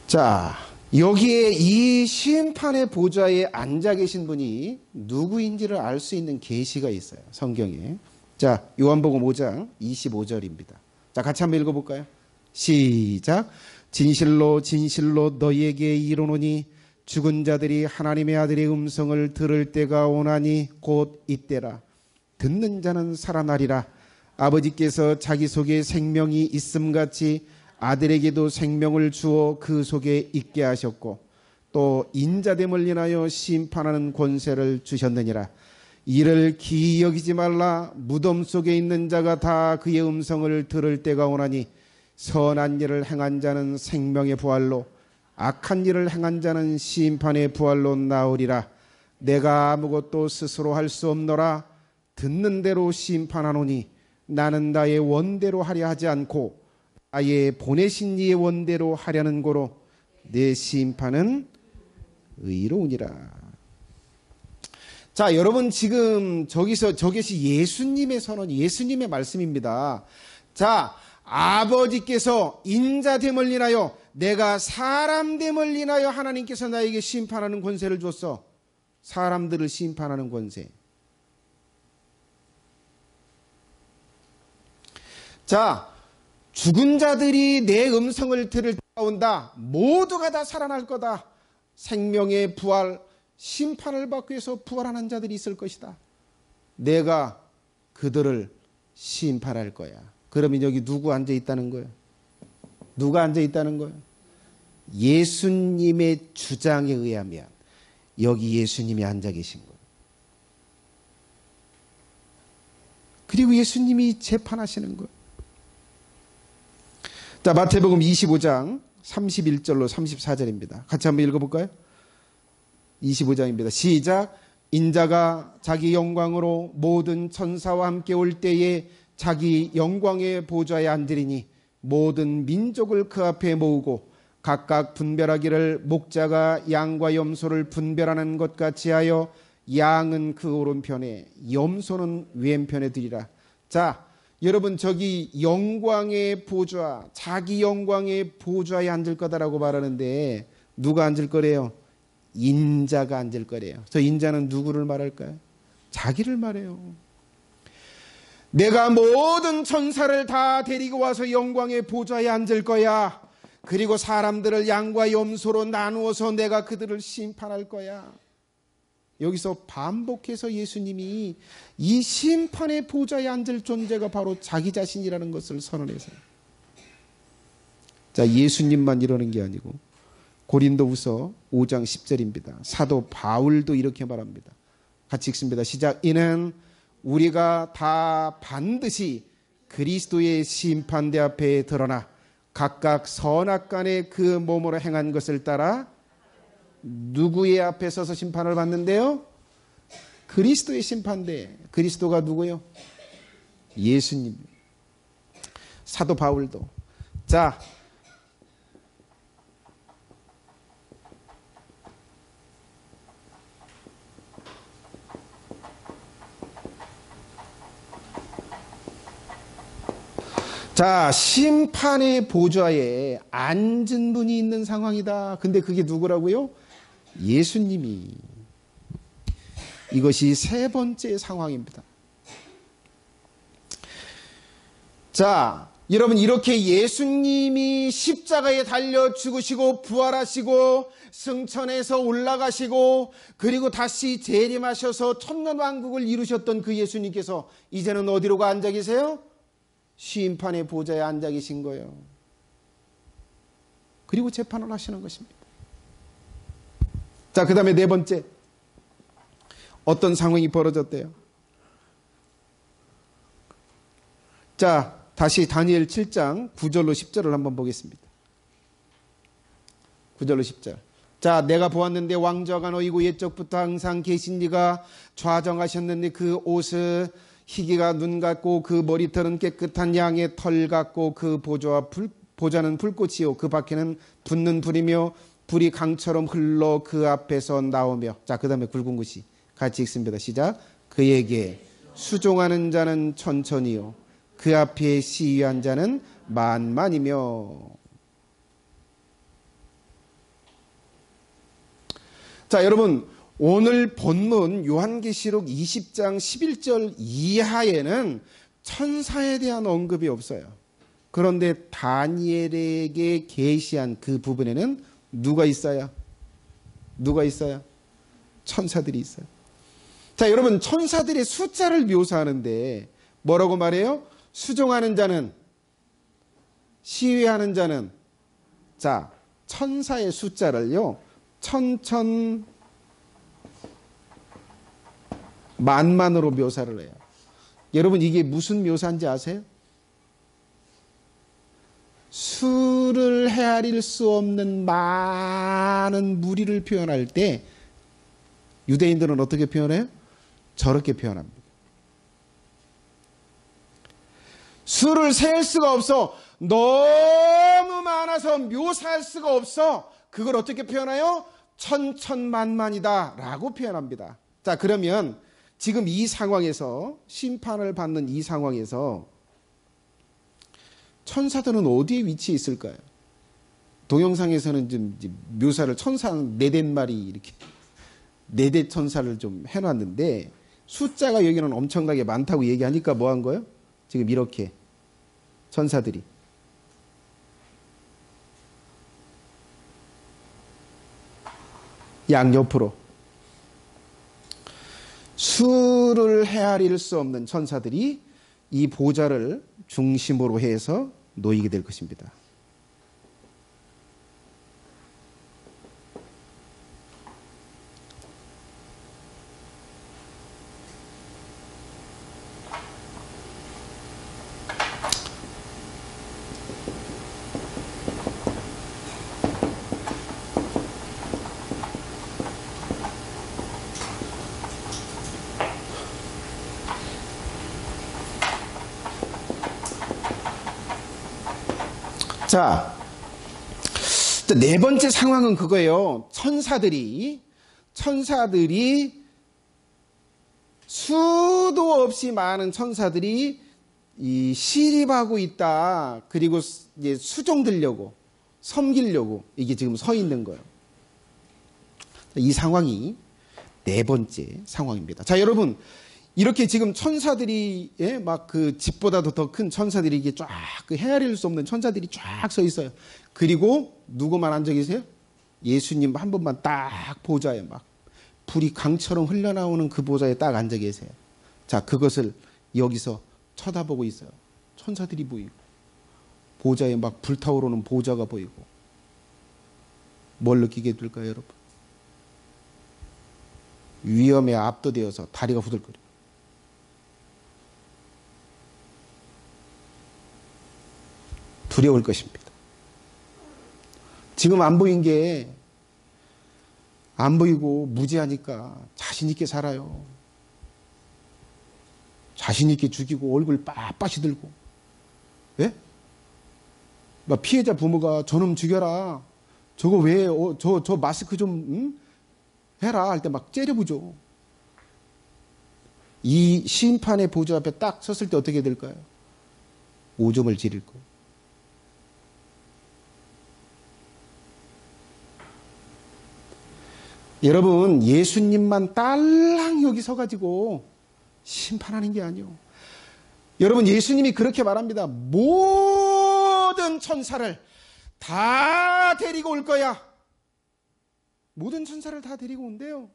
자, 여기에 이 심판의 보좌에 앉아 계신 분이 누구인지를 알 수 있는 계시가 있어요. 성경에. 자, 요한복음 5장 25절입니다. 자, 같이 한번 읽어볼까요? 시작. 진실로 진실로 너희에게 이르노니 죽은 자들이 하나님의 아들의 음성을 들을 때가 오나니 곧 이때라. 듣는 자는 살아나리라. 아버지께서 자기 속에 생명이 있음같이 아들에게도 생명을 주어 그 속에 있게 하셨고 또 인자됨을 인하여 심판하는 권세를 주셨느니라. 이를 기이 여기지 말라. 무덤 속에 있는 자가 다 그의 음성을 들을 때가 오나니 선한 일을 행한 자는 생명의 부활로 악한 일을 행한 자는 심판의 부활로 나으리라. 내가 아무것도 스스로 할 수 없노라. 듣는 대로 심판하노니 나는 나의 원대로 하려 하지 않고 나의 보내신 이의 원대로 하려는 고로 내 심판은 의로우니라. 자, 여러분 지금 저것이 예수님의 선언, 예수님의 말씀입니다. 자, 아버지께서 인자됨을 인하여 내가 사람됨을 인하여 하나님께서 나에게 심판하는 권세를 줬어. 사람들을 심판하는 권세. 자, 죽은 자들이 내 음성을 들을 때가 온다. 모두가 다 살아날 거다. 생명의 부활, 심판을 받기 위해서 부활하는 자들이 있을 것이다. 내가 그들을 심판할 거야. 그러면 여기 누구 앉아 있다는 거예요? 누가 앉아 있다는 거예요? 예수님의 주장에 의하면 여기 예수님이 앉아 계신 거예요. 그리고 예수님이 재판하시는 거예요. 자, 마태복음 25장 31절로 34절입니다. 같이 한번 읽어볼까요? 25장입니다. 시작. 인자가 자기 영광으로 모든 천사와 함께 올 때에 자기 영광의 보좌에 앉으리니 모든 민족을 그 앞에 모으고 각각 분별하기를 목자가 양과 염소를 분별하는 것 같이 하여 양은 그 오른편에 염소는 왼편에 두리라. 자, 여러분 저기 영광의 보좌, 자기 영광의 보좌에 앉을 거다라고 말하는데 누가 앉을 거래요? 인자가 앉을 거래요. 저 인자는 누구를 말할까요? 자기를 말해요. 내가 모든 천사를 다 데리고 와서 영광의 보좌에 앉을 거야. 그리고 사람들을 양과 염소로 나누어서 내가 그들을 심판할 거야. 여기서 반복해서 예수님이 이 심판의 보좌에 앉을 존재가 바로 자기 자신이라는 것을 선언해서요. 자, 예수님만 이러는 게 아니고 고린도후서 5장 10절입니다. 사도 바울도 이렇게 말합니다. 같이 읽습니다. 시작. 이는 우리가 다 반드시 그리스도의 심판대 앞에 드러나 각각 선악간에 그 몸으로 행한 것을 따라 누구의 앞에 서서 심판을 받는데요? 그리스도의 심판대. 그리스도가 누구요? 예수님. 사도 바울도. 자, 심판의 보좌에 앉은 분이 있는 상황이다. 근데 그게 누구라고요? 예수님이. 이것이 세 번째 상황입니다. 자, 여러분 이렇게 예수님이 십자가에 달려 죽으시고 부활하시고 승천해서 올라가시고 그리고 다시 재림하셔서 천년왕국을 이루셨던 그 예수님께서 이제는 어디로 앉아 계세요? 심판의 보좌에 앉아 계신 거예요. 그리고 재판을 하시는 것입니다. 자, 그 다음에 네 번째. 어떤 상황이 벌어졌대요? 자, 다시 다니엘 7장 9절로 10절을 한번 보겠습니다. 9절로 10절. 자, 내가 보았는데 왕좌가 너희고 옛적부터 항상 계신 이가 좌정하셨는데 그 옷은 희기가 눈 같고 그 머리털은 깨끗한 양의 털 같고 그 보좌는 불꽃이요 그 밖에는 붙는 불이며 불이 강처럼 흘러 그 앞에서 나오며. 자, 그 다음에 굵은 글씨 같이 읽습니다. 시작. 그에게 수종하는 자는 천천히요 그 앞에 시위한 자는 만만이며. 자, 여러분 오늘 본문 요한계시록 20장 11절 이하에는 천사에 대한 언급이 없어요. 그런데 다니엘에게 계시한 그 부분에는 누가 있어요? 누가 있어요? 천사들이 있어요. 자, 여러분 천사들의 숫자를 묘사하는데 뭐라고 말해요? 수종하는 자는 시위하는 자는 자 천사의 숫자를요 천천만만으로 묘사를 해요. 여러분 이게 무슨 묘사인지 아세요? 수를 헤아릴 수 없는 많은 무리를 표현할 때 유대인들은 어떻게 표현해요? 저렇게 표현합니다. 수를 셀 수가 없어. 너무 많아서 묘사할 수가 없어. 그걸 어떻게 표현해요? 천천만만이다 라고 표현합니다. 자, 그러면 지금 이 상황에서 심판을 받는 이 상황에서 천사들은 어디에 위치해 있을까요? 동영상에서는 좀 묘사를 천사 4마리 이렇게 4대 천사를 좀 해놨는데 숫자가 여기는 엄청나게 많다고 얘기하니까 뭐 한 거예요? 지금 이렇게 천사들이 양옆으로 수를 헤아릴 수 없는 천사들이 이 보좌를 중심으로 해서 놓이게 될 것입니다. 자, 네 번째 상황은 그거예요. 천사들이 수도 없이 많은 천사들이 이 시립하고 있다. 그리고 이제 수종들려고 섬기려고 이게 지금 서 있는 거예요. 이 상황이 네 번째 상황입니다. 자, 여러분 이렇게 지금 천사들이 막 그 집보다도 더 큰 천사들이 이게 쫙 그 헤아릴 수 없는 천사들이 쫙 서 있어요. 그리고 누구만 앉아 계세요? 예수님 한 분만 딱 보좌에 막 불이 강처럼 흘러나오는 그 보좌에 딱 앉아 계세요. 자, 그것을 여기서 쳐다보고 있어요. 천사들이 보이고 보좌에 막 불타오르는 보좌가 보이고 뭘 느끼게 될까요, 여러분? 위험에 압도되어서 다리가 후들거려요. 두려울 것입니다. 지금 안 보인 게 안 보이고 무지하니까 자신 있게 살아요. 자신 있게 죽이고 얼굴 빳빳이 들고, 예? 막 피해자 부모가 저놈 죽여라. 저거 왜 저 마스크 좀 해라 할 때 막 째려보죠. 이 심판의 보좌 앞에 딱 섰을 때 어떻게 될까요? 오줌을 지릴 거예요. 여러분, 예수님만 딸랑 여기 서가지고 심판하는 게 아니요. 여러분, 예수님이 그렇게 말합니다. 모든 천사를 다 데리고 올 거야. 모든 천사를 다 데리고 온대요.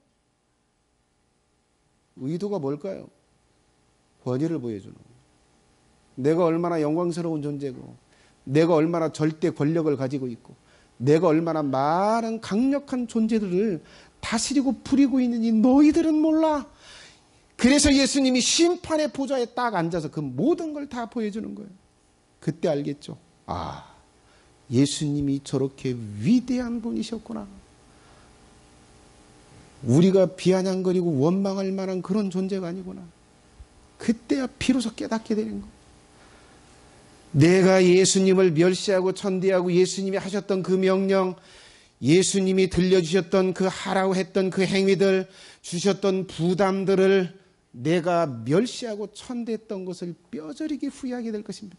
의도가 뭘까요? 권위를 보여주는 거예요. 내가 얼마나 영광스러운 존재고, 내가 얼마나 절대 권력을 가지고 있고, 내가 얼마나 많은 강력한 존재들을 다스리고 부리고 있는지 너희들은 몰라. 그래서 예수님이 심판의 보좌에 딱 앉아서 그 모든 걸 다 보여주는 거예요. 그때 알겠죠. 아, 예수님이 저렇게 위대한 분이셨구나. 우리가 비아냥거리고 원망할 만한 그런 존재가 아니구나. 그때야 비로소 깨닫게 되는 거예요. 내가 예수님을 멸시하고 천대하고 예수님이 하셨던 그 명령, 예수님이 들려주셨던 그 하라고 했던 그 행위들, 주셨던 부담들을 내가 멸시하고 천대했던 것을 뼈저리게 후회하게 될 것입니다.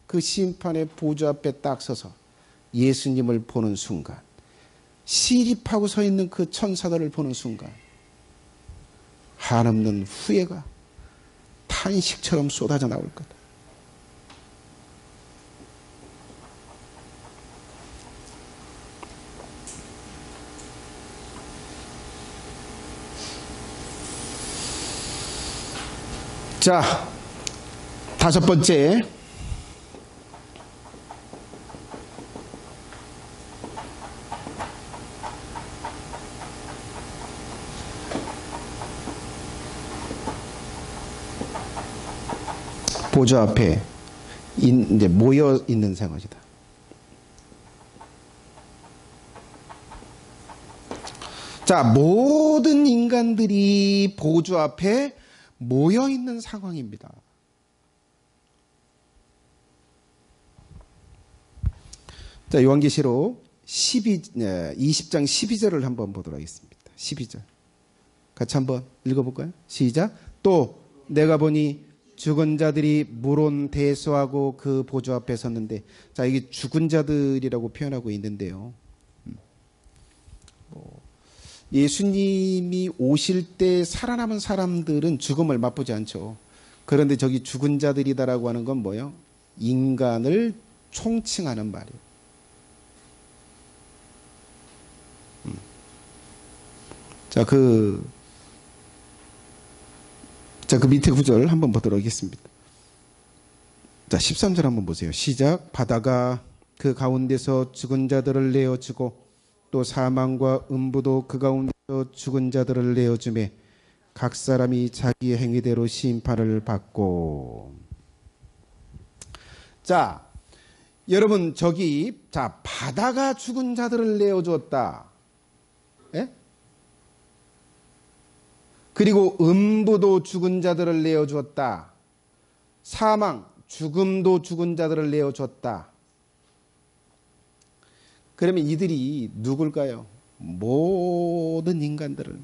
그 심판의 보좌 앞에 딱 서서 예수님을 보는 순간, 시립하고 서 있는 그 천사들을 보는 순간 한없는 후회가 탄식처럼 쏟아져 나올 거다. 자, 다섯 번째. 보좌 앞에 이제 모여 있는 상황이다. 자, 모든 인간들이 보좌 앞에 모여 있는 상황입니다. 자, 요한계시록 20장 12절을 한번 보도록 하겠습니다. 12절. 같이 한번 읽어볼까요? 시작. 또 내가 보니 죽은 자들이 물온 대소하고 그 보좌 앞에 섰는데, 자, 이게 죽은 자들이라고 표현하고 있는데요. 예수님이 오실 때 살아남은 사람들은 죽음을 맛보지 않죠. 그런데 저기 죽은 자들이다라고 하는 건 뭐예요? 인간을 총칭하는 말이에요. 그 밑에 구절 한번 보도록 하겠습니다. 자, 13절 한번 보세요. 시작. 바다가 그 가운데서 죽은 자들을 내어주고 또 사망과 음부도 그 가운데서 죽은 자들을 내어주매 각 사람이 자기의 행위대로 심판을 받고. 자, 여러분 저기 자, 바다가 죽은 자들을 내어주었다. 예? 그리고 음부도 죽은 자들을 내어주었다. 사망, 죽음도 죽은 자들을 내어줬다. 그러면 이들이 누굴까요? 모든 인간들을.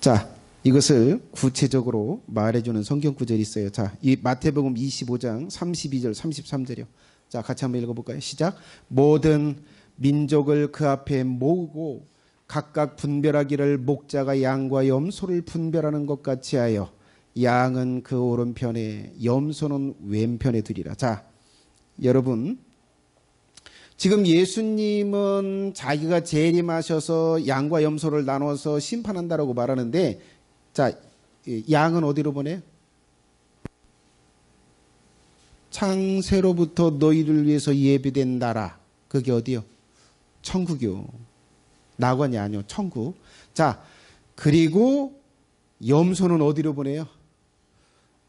자, 이것을 구체적으로 말해주는 성경 구절이 있어요. 자, 이 마태복음 25장 32절 33절이요. 자, 같이 한번 읽어볼까요? 시작. 모든 민족을 그 앞에 모으고 각각 분별하기를 목자가 양과 염소를 분별하는 것 같이 하여 양은 그 오른편에 염소는 왼편에 두리라. 자, 여러분 지금 예수님은 자기가 재림하셔서 양과 염소를 나눠서 심판한다라고 말하는데, 자, 양은 어디로 보내요? 창세로부터 너희를 위해서 예비된 나라. 그게 어디요? 천국이요. 낙원이 아니요. 천국. 자, 그리고 염소는 어디로 보내요?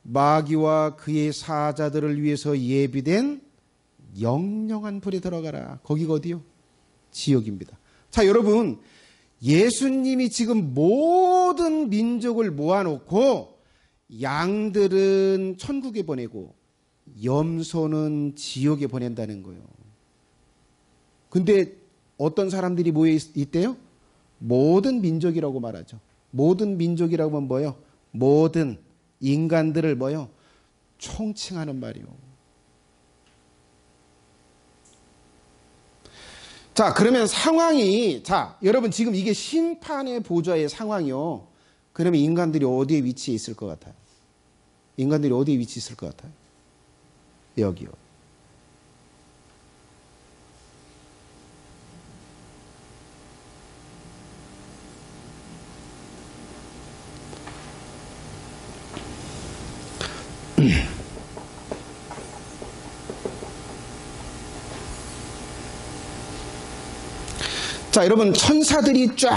마귀와 그의 사자들을 위해서 예비된 영영한 불에 들어가라. 거기가 어디요? 지옥입니다. 자, 여러분 예수님이 지금 모든 민족을 모아놓고 양들은 천국에 보내고 염소는 지옥에 보낸다는 거예요. 근데 어떤 사람들이 모여 있대요? 모든 민족이라고 말하죠. 모든 민족이라고 하면 뭐예요? 모든 인간들을 뭐예요? 총칭하는 말이요. 자, 그러면 상황이, 자, 여러분 지금 이게 심판의 보좌의 상황이요. 그러면 인간들이 어디에 위치해 있을 것 같아요? 인간들이 어디에 위치해 있을 것 같아요? 여기요. 자, 여러분 천사들이 쫙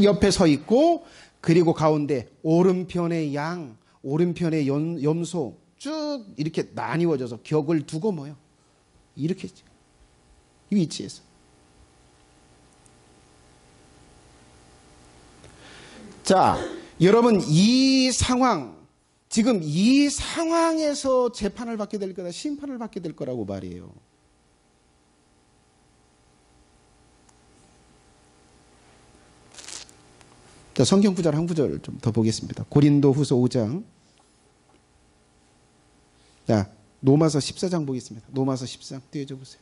옆에 서 있고, 그리고 가운데 오른편에 양, 오른편에 염소 쭉 이렇게 나뉘어져서 격을 두고 뭐요? 이렇게 이 위치에서. 자, 여러분 이 상황, 지금 이 상황에서 재판을 받게 될 거다, 심판을 받게 될 거라고 말이에요. 자, 성경 구절 한 구절 좀 더 보겠습니다. 고린도후서 5장. 자, 로마서 14장 보겠습니다. 로마서 14장 띄워줘 보세요.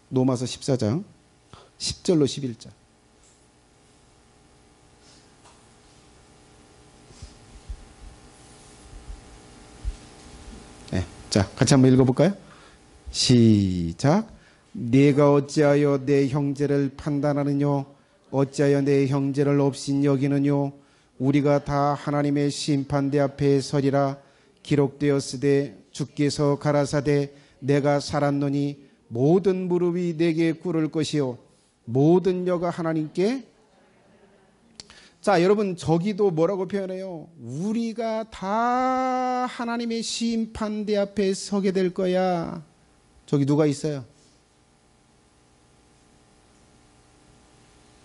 로마서 14장 10절로 11절. 네, 자, 같이 한번 읽어볼까요? 시작. 네가 어찌하여 내 형제를 판단하느뇨? 어찌하여 내 형제를 없인 여기느뇨? 우리가 다 하나님의 심판대 앞에 서리라. 기록되었으되 주께서 가라사대 내가 살았노니 모든 무릎이 내게 꿇을 것이요 모든 혀가 하나님께. 자, 여러분, 저기도 뭐라고 표현해요? 우리가 다 하나님의 심판대 앞에 서게 될 거야. 저기 누가 있어요?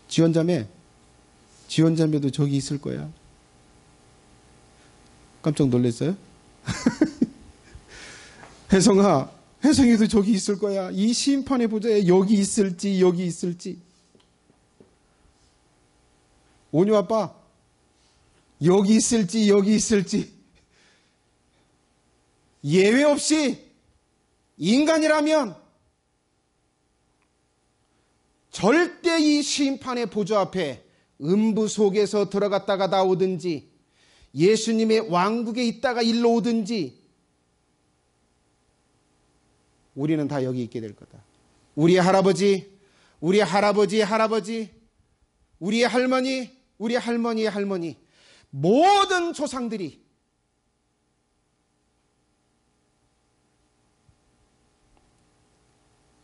지원자매도 저기 있을 거야. 깜짝 놀랐어요? 혜성이도 저기 있을 거야. 이 심판의 보좌에 여기 있을지 여기 있을지. 온유 아빠, 여기 있을지 여기 있을지. 예외 없이 인간이라면 절대 이 심판의 보좌 앞에 음부 속에서 들어갔다가 나오든지 예수님의 왕국에 있다가 일로 오든지 우리는 다 여기 있게 될 거다. 우리의 할아버지, 우리의 할아버지, 우리의 할머니, 우리 할머니의 할머니, 모든 조상들이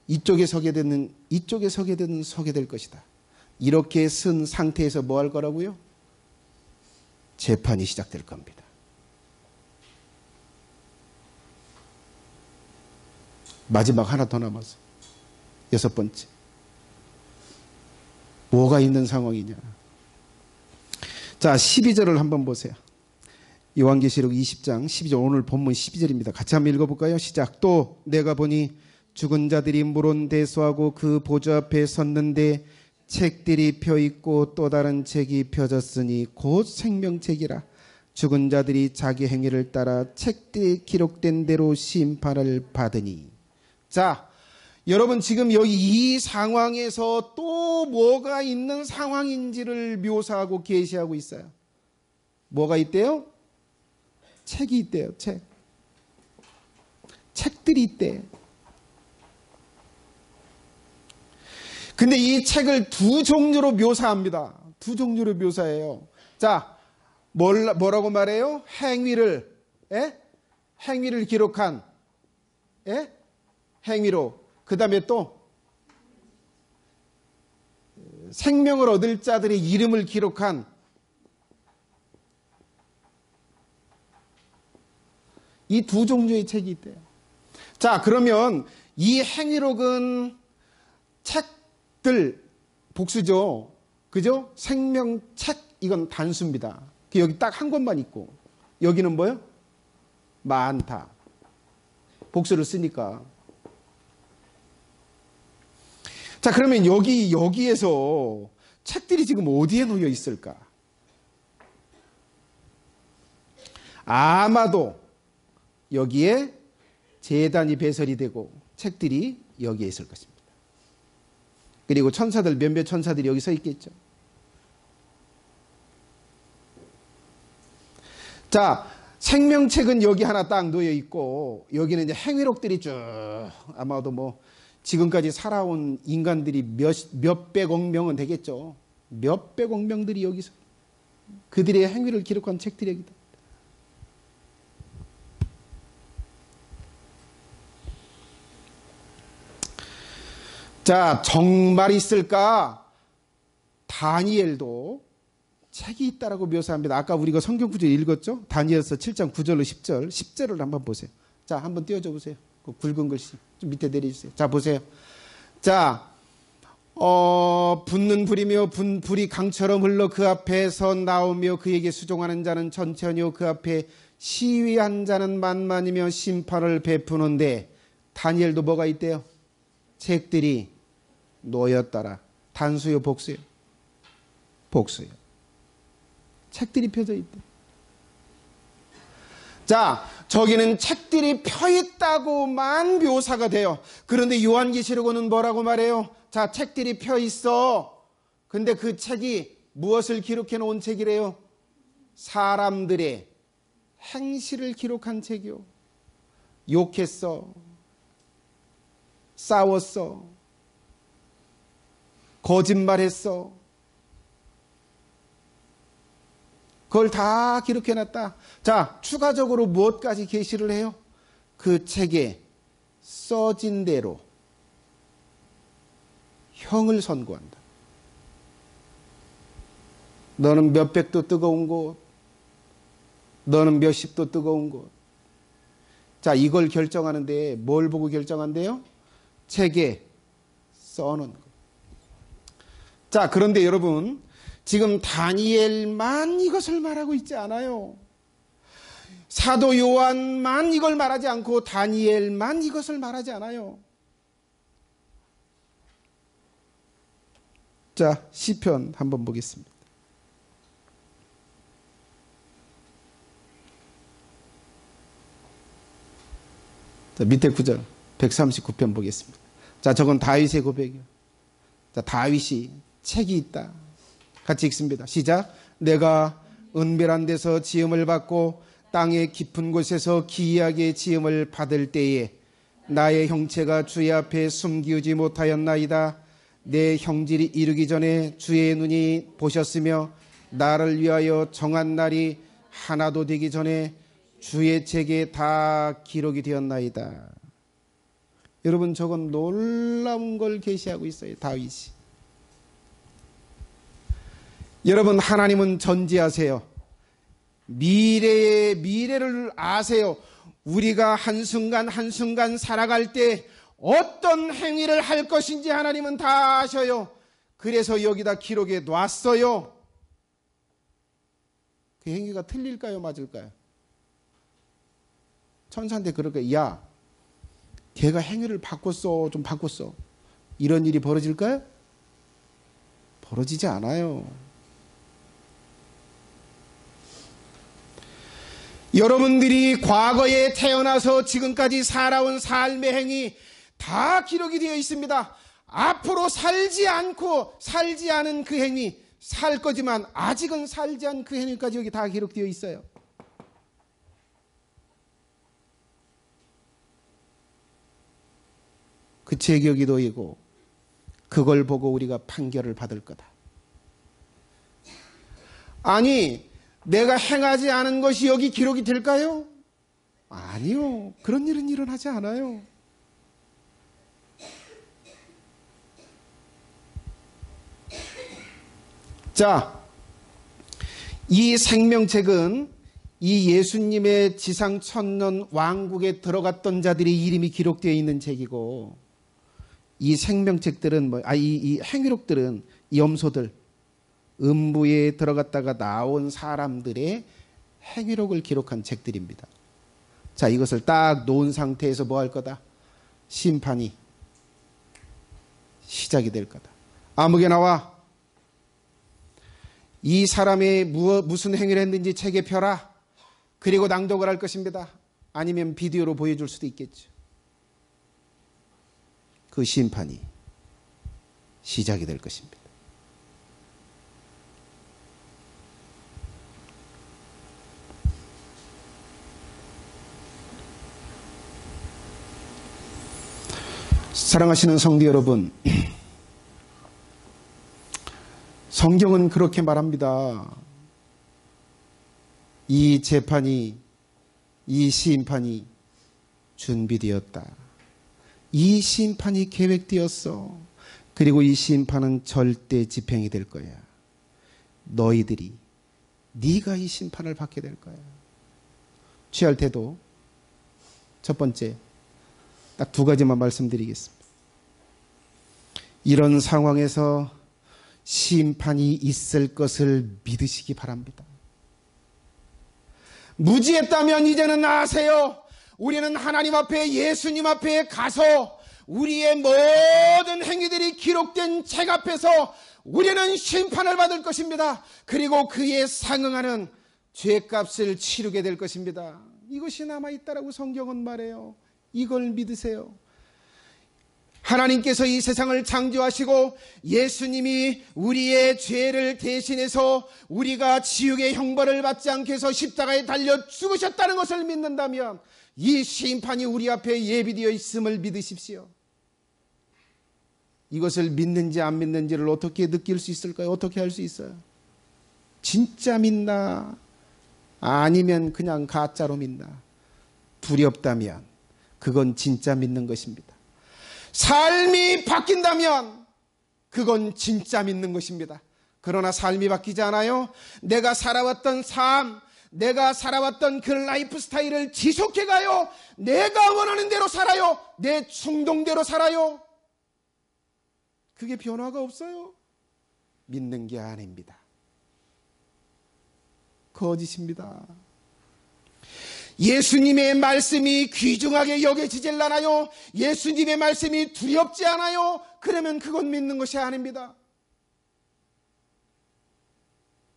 이쪽에 서게 되는 서게 될 것이다. 이렇게 쓴 상태에서 뭐 할 거라고요? 재판이 시작될 겁니다. 마지막 하나 더 남았어. 6번째. 뭐가 있는 상황이냐. 자, 12절을 한번 보세요. 요한계시록 20장 12절, 오늘 본문 12절입니다. 같이 한번 읽어볼까요? 시작. 또 내가 보니 죽은 자들이 물은 대수하고 그 보좌 앞에 섰는데 책들이 펴있고 또 다른 책이 펴졌으니 곧 생명책이라. 죽은 자들이 자기 행위를 따라 책들이 기록된 대로 심판을 받으니. 자, 여러분 지금 여기 이 상황에서 또 뭐가 있는 상황인지를 묘사하고 계시하고 있어요. 뭐가 있대요? 책이 있대요. 책들이 있대. 근데 이 책을 두 종류로 묘사합니다. 두 종류로 묘사해요. 자, 뭐라고 말해요? 행위를 기록한, 행위로. 그 다음에 또 생명을 얻을 자들의 이름을 기록한, 이 두 종류의 책이 있대요. 자, 그러면 이 행위록은 책들, 복수죠. 그죠? 생명책, 이건 단수입니다. 여기 딱 한 권만 있고, 여기는 뭐요? 많다. 복수를 쓰니까. 자, 그러면 여기에서 책들이 지금 어디에 놓여 있을까? 아마도 여기에 제단이 배설이 되고 책들이 여기에 있을 것입니다. 그리고 천사들, 몇몇 천사들이 여기 서 있겠죠. 자, 생명책은 여기 하나 딱 놓여 있고, 여기는 이제 행위록들이 쭉, 아마도 뭐 지금까지 살아온 인간들이 몇백억 명은 되겠죠. 몇백억 명들이 여기서 그들의 행위를 기록한 책들이 여기다. 자, 정말 있을까? 다니엘도 책이 있다라고 묘사합니다. 아까 우리가 성경 구절 읽었죠? 다니엘서 7장 9절로 10절을 한번 보세요. 자, 한번 띄워줘 보세요. 그 굵은 글씨 좀 밑에 내려주세요. 자, 보세요. 자, 붙는 불이며 불이 강처럼 흘러 그 앞에서 나오며 그에게 수종하는 자는 천천히요 그 앞에 시위한 자는 만만이며 심판을 베푸는데, 다니엘도 뭐가 있대요? 책들이 놓였더라. 단수요 복수요? 복수요. 책들이 펴져 있대. 자, 저기는 책들이 펴 있다고만 묘사가 돼요. 그런데 요한계시록은 뭐라고 말해요? 자, 책들이 펴 있어. 근데 그 책이 무엇을 기록해 놓은 책이래요? 사람들의 행실을 기록한 책이요. 욕했어. 싸웠어. 거짓말했어. 그걸 다 기록해놨다. 자, 추가적으로 무엇까지 계시를 해요? 그 책에 써진 대로 형을 선고한다. 너는 몇백 도 뜨거운 곳, 너는 몇십 도 뜨거운 곳. 자, 이걸 결정하는데 뭘 보고 결정한대요? 책에 써놓은 것. 자, 그런데 여러분, 지금 다니엘만 이것을 말하고 있지 않아요. 사도 요한만 이걸 말하지 않고 다니엘만 이것을 말하지 않아요. 자, 시편 한번 보겠습니다. 자, 밑에 구절 139편 보겠습니다. 자, 저건 다윗의 고백이요. 자, 다윗이 책이 있다. 같이 읽습니다. 시작. 내가 은밀한 데서 지음을 받고 땅의 깊은 곳에서 기이하게 지음을 받을 때에 나의 형체가 주의 앞에 숨기우지 못하였나이다. 내 형질이 이르기 전에 주의 눈이 보셨으며 나를 위하여 정한 날이 하나도 되기 전에 주의 책에 다 기록이 되었나이다. 여러분, 저건 놀라운 걸 계시하고 있어요. 다윗이. 여러분, 하나님은 전지하세요. 미래를 아세요. 우리가 한순간 한순간 살아갈 때 어떤 행위를 할 것인지 하나님은 다 아셔요. 그래서 여기다 기록해 놨어요. 그 행위가 틀릴까요? 맞을까요? 천사한테 그렇게, 야, 걔가 행위를 바꿨어. 좀 바꿨어. 이런 일이 벌어질까요? 벌어지지 않아요. 여러분들이 과거에 태어나서 지금까지 살아온 삶의 행위 다 기록이 되어 있습니다. 앞으로 살지 않은 그 행위, 살 거지만 아직은 살지 않은 그 행위까지 여기 다 기록되어 있어요. 그 책 여기도이고 그걸 보고 우리가 판결을 받을 거다. 아니, 내가 행하지 않은 것이 여기 기록이 될까요? 아니요. 그런 일은 일어나지 않아요. 자, 이 생명책은 이 예수님의 지상 천년 왕국에 들어갔던 자들의 이름이 기록되어 있는 책이고, 이 생명책들은 이 행위록들은 이 염소들, 음부에 들어갔다가 나온 사람들의 행위록을 기록한 책들입니다. 자, 이것을 딱 놓은 상태에서 뭐 할 거다? 심판이 시작이 될 거다. 아무개 나와. 이 사람이 무슨 행위를 했는지 책에 펴라. 그리고 낭독을 할 것입니다. 아니면 비디오로 보여줄 수도 있겠죠. 그 심판이 시작이 될 것입니다. 사랑하시는 성도 여러분, 성경은 그렇게 말합니다. 이 재판이, 이 심판이 준비되었다. 이 심판이 계획되었어. 그리고 이 심판은 절대 집행이 될 거야. 너희들이, 네가 이 심판을 받게 될 거야. 취할 때도 첫 번째, 딱 두 가지만 말씀드리겠습니다. 이런 상황에서 심판이 있을 것을 믿으시기 바랍니다. 무지했다면 이제는 아세요. 우리는 하나님 앞에, 예수님 앞에 가서 우리의 모든 행위들이 기록된 책 앞에서 우리는 심판을 받을 것입니다. 그리고 그에 상응하는 죄값을 치르게 될 것입니다. 이것이 남아있다라고 성경은 말해요. 이걸 믿으세요. 하나님께서 이 세상을 창조하시고 예수님이 우리의 죄를 대신해서 우리가 지옥의 형벌을 받지 않게 해서 십자가에 달려 죽으셨다는 것을 믿는다면 이 심판이 우리 앞에 예비되어 있음을 믿으십시오. 이것을 믿는지 안 믿는지를 어떻게 느낄 수 있을까요? 어떻게 할 수 있어요? 진짜 믿나? 아니면 그냥 가짜로 믿나? 두렵다면 그건 진짜 믿는 것입니다. 삶이 바뀐다면 그건 진짜 믿는 것입니다. 그러나 삶이 바뀌지 않아요. 내가 살아왔던 삶, 내가 살아왔던 그 라이프 스타일을 지속해가요. 내가 원하는 대로 살아요. 내 충동대로 살아요. 그게 변화가 없어요. 믿는 게 아닙니다. 거짓입니다. 예수님의 말씀이 귀중하게 여겨지질 않아요. 예수님의 말씀이 두렵지 않아요. 그러면 그건 믿는 것이 아닙니다.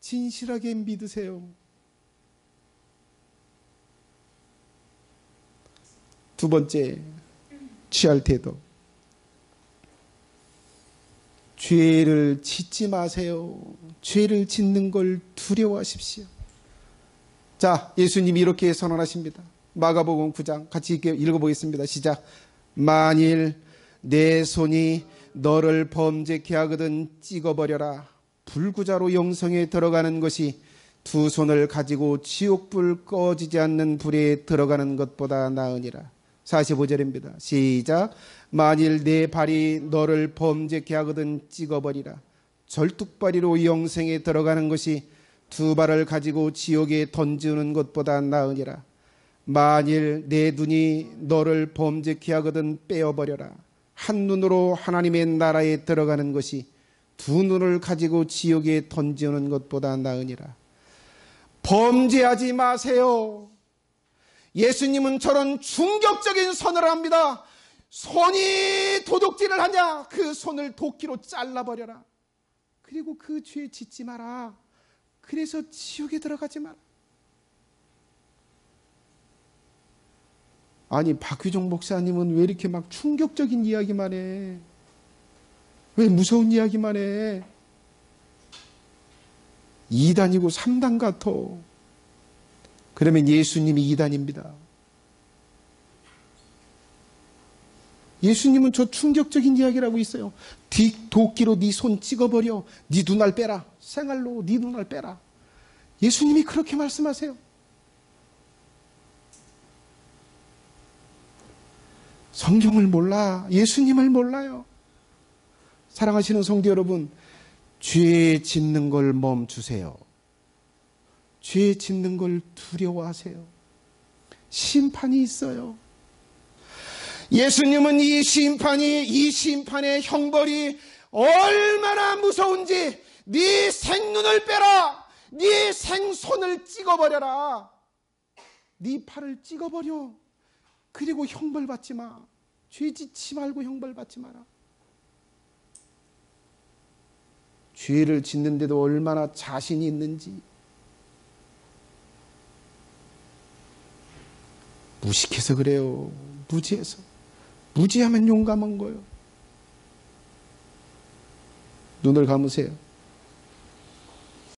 진실하게 믿으세요. 두 번째, 취할 태도. 죄를 짓지 마세요. 죄를 짓는 걸 두려워하십시오. 자, 예수님이 이렇게 선언하십니다. 마가복음 9장 같이 읽어보겠습니다. 시작. 만일 내 손이 너를 범죄케 하거든 찍어버려라. 불구자로 영성에 들어가는 것이 두 손을 가지고 지옥불 꺼지지 않는 불에 들어가는 것보다 나으니라. 45절입니다. 시작. 만일 내 발이 너를 범죄케 하거든 찍어버리라. 절뚝발이로 영생에 들어가는 것이 두 발을 가지고 지옥에 던지는 것보다 나으니라. 만일 내 눈이 너를 범죄케 하거든 빼어버려라. 한 눈으로 하나님의 나라에 들어가는 것이 두 눈을 가지고 지옥에 던지는 것보다 나으니라. 범죄하지 마세요. 예수님은 저런 충격적인 선언을 합니다. 손이 도둑질을 하냐? 그 손을 도끼로 잘라버려라. 그리고 그 죄 짓지 마라. 그래서 지옥에 들어가지 마라. 아니, 박휘종 목사님은 왜 이렇게 막 충격적인 이야기만 해? 왜 무서운 이야기만 해? 2단이고 3단 같아. 그러면 예수님이 2단입니다. 예수님은 저 충격적인 이야기를 하고 있어요. 도끼로 네 손 찍어버려. 네 눈알 빼라. 생활로 네 눈알 빼라. 예수님이 그렇게 말씀하세요. 성경을 몰라. 예수님을 몰라요. 사랑하시는 성도 여러분, 죄 짓는 걸 멈추세요. 죄 짓는 걸 두려워하세요. 심판이 있어요. 예수님은 이 심판의 형벌이 얼마나 무서운지, 네 생눈을 빼라. 네 생손을 찍어버려라. 네 팔을 찍어버려. 그리고 형벌 받지 마. 죄 짓지 말고 형벌 받지 마라. 죄를 짓는데도 얼마나 자신이 있는지. 무식해서 그래요. 무지해서. 무지하면 용감한 거예요. 눈을 감으세요.